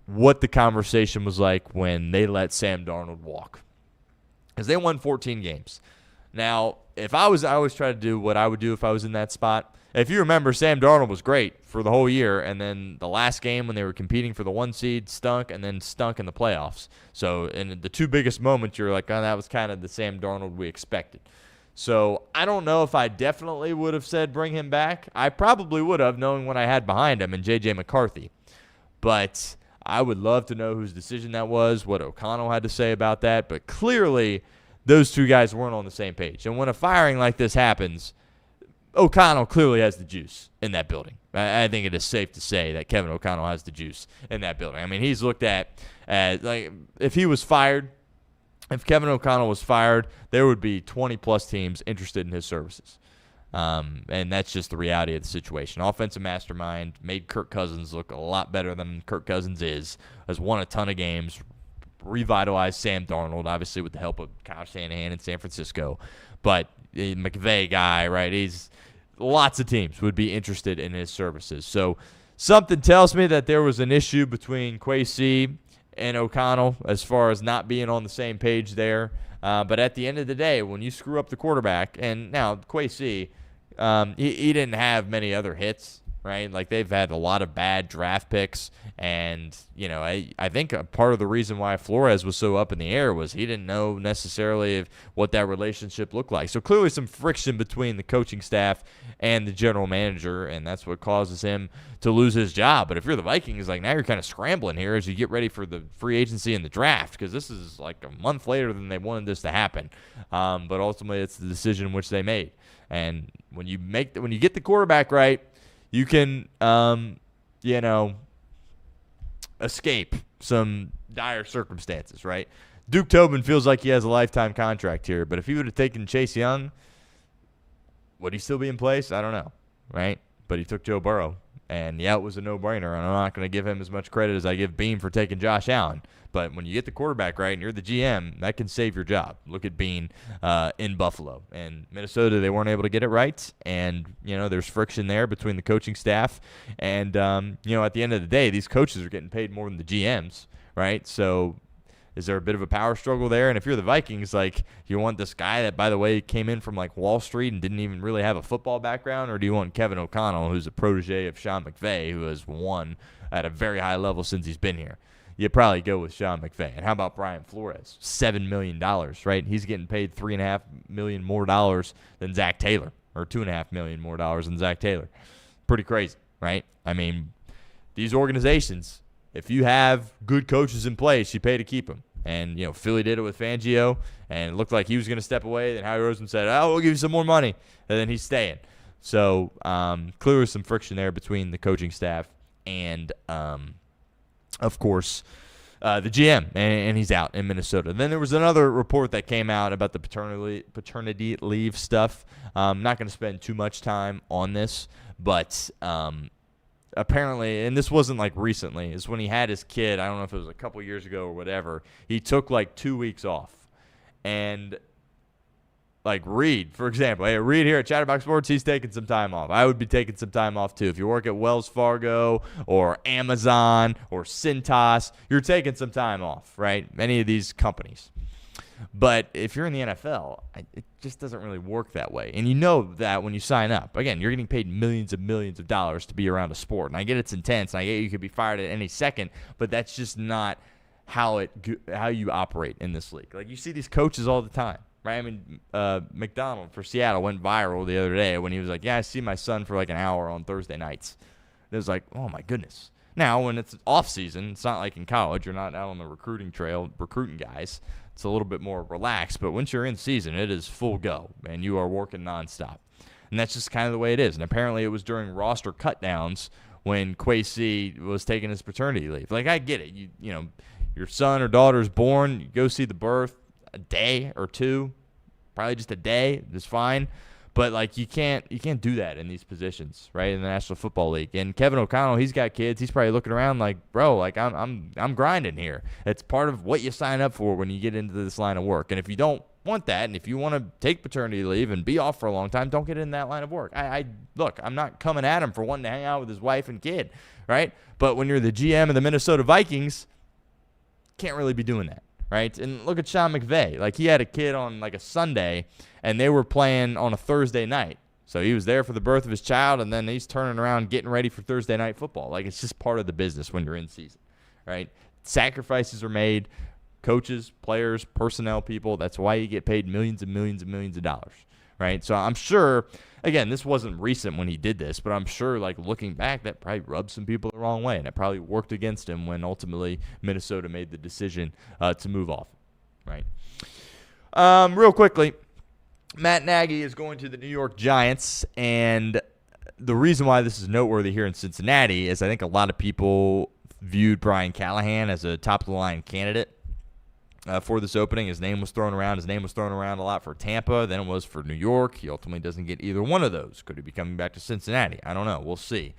what the conversation was like when they let Sam Darnold walk. Because they won 14 games. Now, I always try to do what I would do if I was in that spot. If you remember, Sam Darnold was great for the whole year, and then the last game when they were competing for the 1 seed stunk, and then stunk in the playoffs. So in the two biggest moments, you're like, oh, that was kind of the Sam Darnold we expected. So I don't know if I definitely would have said bring him back. I probably would have, knowing what I had behind him and J.J. McCarthy. But I would love to know whose decision that was, what O'Connell had to say about that. But clearly, those two guys weren't on the same page. And when a firing like this happens, O'Connell clearly has the juice in that building. I think it is safe to say that Kevin O'Connell has the juice in that building. I mean, he's looked at as, like, if he was fired, if Kevin O'Connell was fired, there would be 20-plus teams interested in his services. And that's just the reality of the situation. Offensive mastermind, made Kirk Cousins look a lot better than Kirk Cousins is, has won a ton of games, revitalized Sam Darnold, obviously with the help of Kyle Shanahan in San Francisco. But a McVay guy, right, lots of teams would be interested in his services. So something tells me that there was an issue between Kwesi and O'Connell as far as not being on the same page there. But at the end of the day, when you screw up the quarterback, and now Kwesi, he didn't have many other hits, right? Like, they've had a lot of bad draft picks, and, you know, I think a part of the reason why Flores was so up in the air was he didn't know necessarily what that relationship looked like. So clearly some friction between the coaching staff and the general manager, and that's what causes him to lose his job. But if you're the Vikings, like, now you're kind of scrambling here as you get ready for the free agency and the draft, because this is like a month later than they wanted this to happen. But ultimately, it's the decision which they made. And when you get the quarterback right, you can, escape some dire circumstances, right? Duke Tobin feels like he has a lifetime contract here, but if he would have taken Chase Young, would he still be in place? I don't know, right? But he took Joe Burrow, and yeah, it was a no-brainer, and I'm not going to give him as much credit as I give Beane for taking Josh Allen. But when you get the quarterback right and you're the GM, that can save your job. Look at Beane in Buffalo. And Minnesota, they weren't able to get it right. And, there's friction there between the coaching staff. And, at the end of the day, these coaches are getting paid more than the GMs, right? So is there a bit of a power struggle there? And if you're the Vikings, like, you want this guy that, by the way, came in from, like, Wall Street and didn't even really have a football background? Or do you want Kevin O'Connell, who's a protege of Sean McVay, who has won at a very high level since he's been here? You'd probably go with Sean McVay. And how about Brian Flores? $7 million, right? He's getting paid $3.5 million more than Zach Taylor, or $2.5 million more than Zach Taylor. Pretty crazy, right? I mean, these organizations, if you have good coaches in place, you pay to keep them. And, Philly did it with Fangio, and it looked like he was going to step away. Then Howie Roseman said, we'll give you some more money. And then he's staying. So, clearly some friction there between the coaching staff and, of course, the GM, and he's out in Minnesota. Then there was another report that came out about the paternity leave stuff. I'm not going to spend too much time on this, but apparently, and this wasn't like recently, is when he had his kid, I don't know if it was a couple years ago or whatever, he took like 2 weeks off. And like Reed, for example, hey, Reed here at Chatterbox Sports, he's taking some time off. I would be taking some time off too. If you work at Wells Fargo or Amazon or Cintas, you're taking some time off, right? Many of these companies. But if you're in the NFL, it just doesn't really work that way. And you know that when you sign up. Again, you're getting paid millions of dollars to be around a sport. And I get it's intense, and I get you could be fired at any second, but that's just not how you operate in this league. Like, you see these coaches all the time, right? I mean, McDonald for Seattle went viral the other day when he was like, yeah, I see my son for like an hour on Thursday nights. It was like, oh, my goodness. Now, when it's off season, it's not like in college. You're not out on the recruiting trail recruiting guys. It's a little bit more relaxed. But once you're in season, it is full go, and you are working nonstop. And that's just kind of the way it is. And apparently it was during roster cutdowns when Kwesi was taking his paternity leave. Like, I get it. You know, your son or daughter is born, you go see the birth, a day or two, probably just a day is fine. But like you can't do that in these positions, right? In the National Football League. And Kevin O'Connell, he's got kids. He's probably looking around like, bro, like I'm grinding here. It's part of what you sign up for when you get into this line of work. And if you don't want that, and if you want to take paternity leave and be off for a long time, don't get in that line of work. Look, I'm not coming at him for wanting to hang out with his wife and kid, right? But when you're the GM of the Minnesota Vikings, can't really be doing that. Right? And look at Sean McVay. Like, he had a kid on, like, a Sunday, and they were playing on a Thursday night. So he was there for the birth of his child, and then he's turning around getting ready for Thursday night football. Like, it's just part of the business when you're in season, right? Sacrifices are made. Coaches, players, personnel people, that's why you get paid millions and millions and millions of dollars, right? So I'm sure, again, this wasn't recent when he did this, but I'm sure, like, looking back, that probably rubbed some people the wrong way, and it probably worked against him when ultimately Minnesota made the decision to move off, right? Real quickly, Matt Naggie is going to the New York Giants, and the reason why this is noteworthy here in Cincinnati is I think a lot of people viewed Brian Callahan as a top-of-the-line candidate for this opening. His name was thrown around. His name was thrown around a lot for Tampa. Then it was for New York. He ultimately doesn't get either one of those. Could he be coming back to Cincinnati? I don't know. We'll see.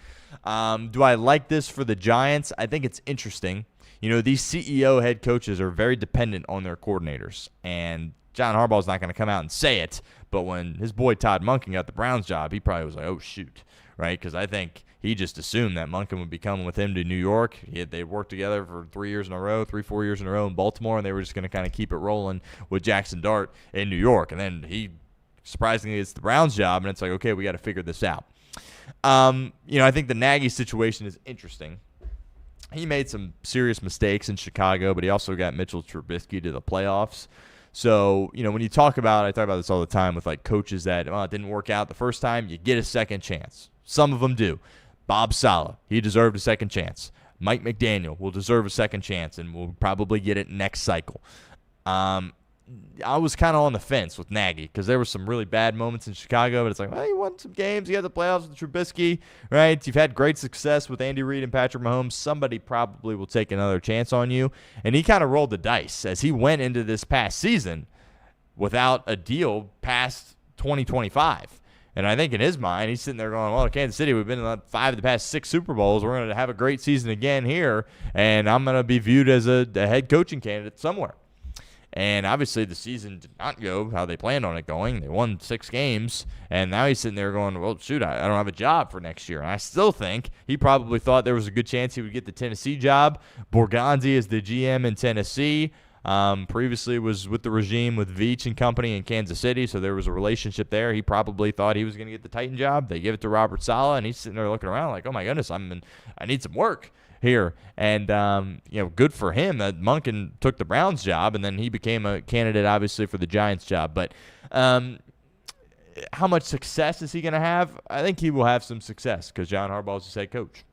Do I like this for the Giants? I think it's interesting. You know, these CEO head coaches are very dependent on their coordinators. And John Harbaugh's not going to come out and say it, but when his boy Todd Monken got the Browns job, he probably was like, oh, shoot, right? Because I think he just assumed that Monken would be coming with him to New York. They worked together for 4 years in a row in Baltimore, and they were just going to kind of keep it rolling with Jackson Dart in New York. And then he surprisingly gets the Browns job, and it's like, okay, we got to figure this out. You know, I think the Nagy situation is interesting. He made some serious mistakes in Chicago, but he also got Mitchell Trubisky to the playoffs. So, you know, when you talk about, I talk about this all the time with like coaches that it didn't work out the first time, you get a second chance. Some of them do. Bob Saleh, he deserved a second chance. Mike McDaniel will deserve a second chance, and will probably get it next cycle. I was kind of on the fence with Nagy because there were some really bad moments in Chicago, but it's like, well, you won some games. You had the playoffs with Trubisky, right? You've had great success with Andy Reid and Patrick Mahomes. Somebody probably will take another chance on you. And he kind of rolled the dice as he went into this past season without a deal past 2025. And I think in his mind, he's sitting there going, well, Kansas City, we've been in 5 of the past 6 Super Bowls. We're going to have a great season again here, and I'm going to be viewed as a head coaching candidate somewhere. And obviously the season did not go how they planned on it going. They won 6 games, and now he's sitting there going, well, shoot, I don't have a job for next year. And I still think he probably thought there was a good chance he would get the Tennessee job. Borgonzi is the GM in Tennessee. Previously was with the regime with Veach and company in Kansas City, so there was a relationship there. He probably thought he was going to get the Titan job. They give it to Robert Saleh, and he's sitting there looking around like, oh, my goodness, I need some work here. And, you know, good for him that Monken took the Browns job, and then he became a candidate, obviously, for the Giants job. But how much success is he going to have? I think he will have some success because John Harbaugh is his head coach.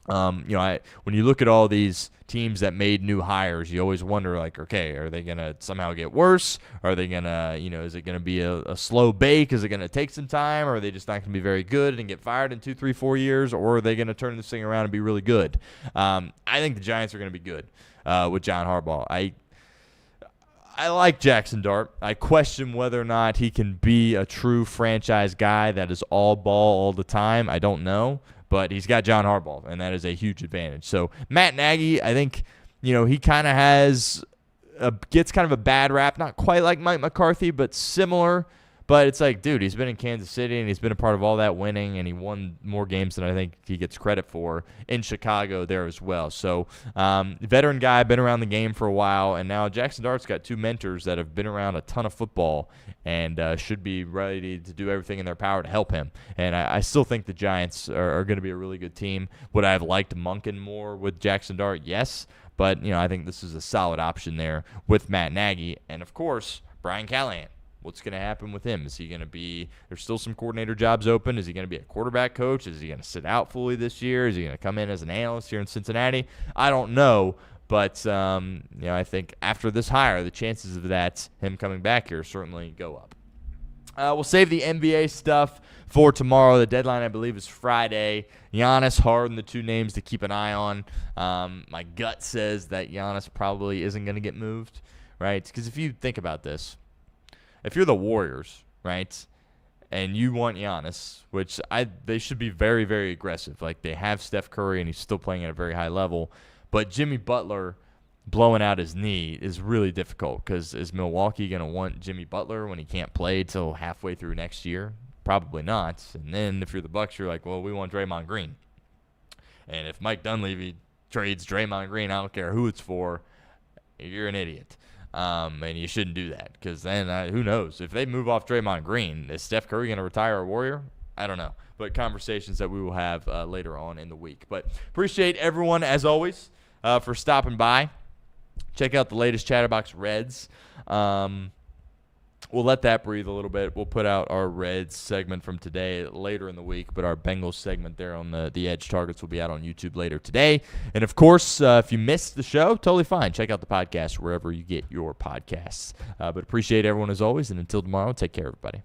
You know, when you look at all these teams that made new hires, you always wonder, like, okay, are they going to somehow get worse? Are they going to, you know, is it going to be a slow bake? Is it going to take some time? Or are they just not going to be very good and get fired in 2, 3, 4 years? Or are they going to turn this thing around and be really good? I think the Giants are going to be good with John Harbaugh. I like Jackson Dart. I question whether or not he can be a true franchise guy that is all ball all the time. I don't know. But he's got John Harbaugh, and that is a huge advantage. So Matt Nagy, I think, you know, he kind of gets kind of a bad rap, not quite like Mike McCarthy, but similar. But it's like, dude, he's been in Kansas City, and he's been a part of all that winning, and he won more games than I think he gets credit for in Chicago there as well. So veteran guy, been around the game for a while, and now Jackson Dart's got 2 mentors that have been around a ton of football and should be ready to do everything in their power to help him. And I still think the Giants are going to be a really good team. Would I have liked Monken more with Jackson Dart? Yes. But, you know, I think this is a solid option there with Matt Nagy. And, of course, Brian Callahan. What's going to happen with him? Is he going to be – there's still some coordinator jobs open. Is he going to be a quarterback coach? Is he going to sit out fully this year? Is he going to come in as an analyst here in Cincinnati? I don't know. But, I think after this hire, the chances of that, him coming back here, certainly go up. We'll save the NBA stuff for tomorrow. The deadline, I believe, is Friday. Giannis, Harden, the two names to keep an eye on. My gut says that Giannis probably isn't going to get moved, right? Because if you think about this, if you're the Warriors, right, and you want Giannis, which they should be very, very aggressive. Like, they have Steph Curry, and he's still playing at a very high level. But Jimmy Butler blowing out his knee is really difficult because is Milwaukee going to want Jimmy Butler when he can't play till halfway through next year? Probably not. And then if you're the Bucks, you're like, well, we want Draymond Green. And if Mike Dunleavy trades Draymond Green, I don't care who it's for, you're an idiot. And you shouldn't do that because then who knows? If they move off Draymond Green, is Steph Curry going to retire a Warrior? I don't know. But conversations that we will have later on in the week. But appreciate everyone, as always, for stopping by. Check out the latest Chatterbox Reds. We'll let that breathe a little bit. We'll put out our Reds segment from today later in the week, but our Bengals segment there on the Edge Targets will be out on YouTube later today. And, of course, if you missed the show, totally fine. Check out the podcast wherever you get your podcasts. But appreciate everyone as always, and until tomorrow, take care, everybody.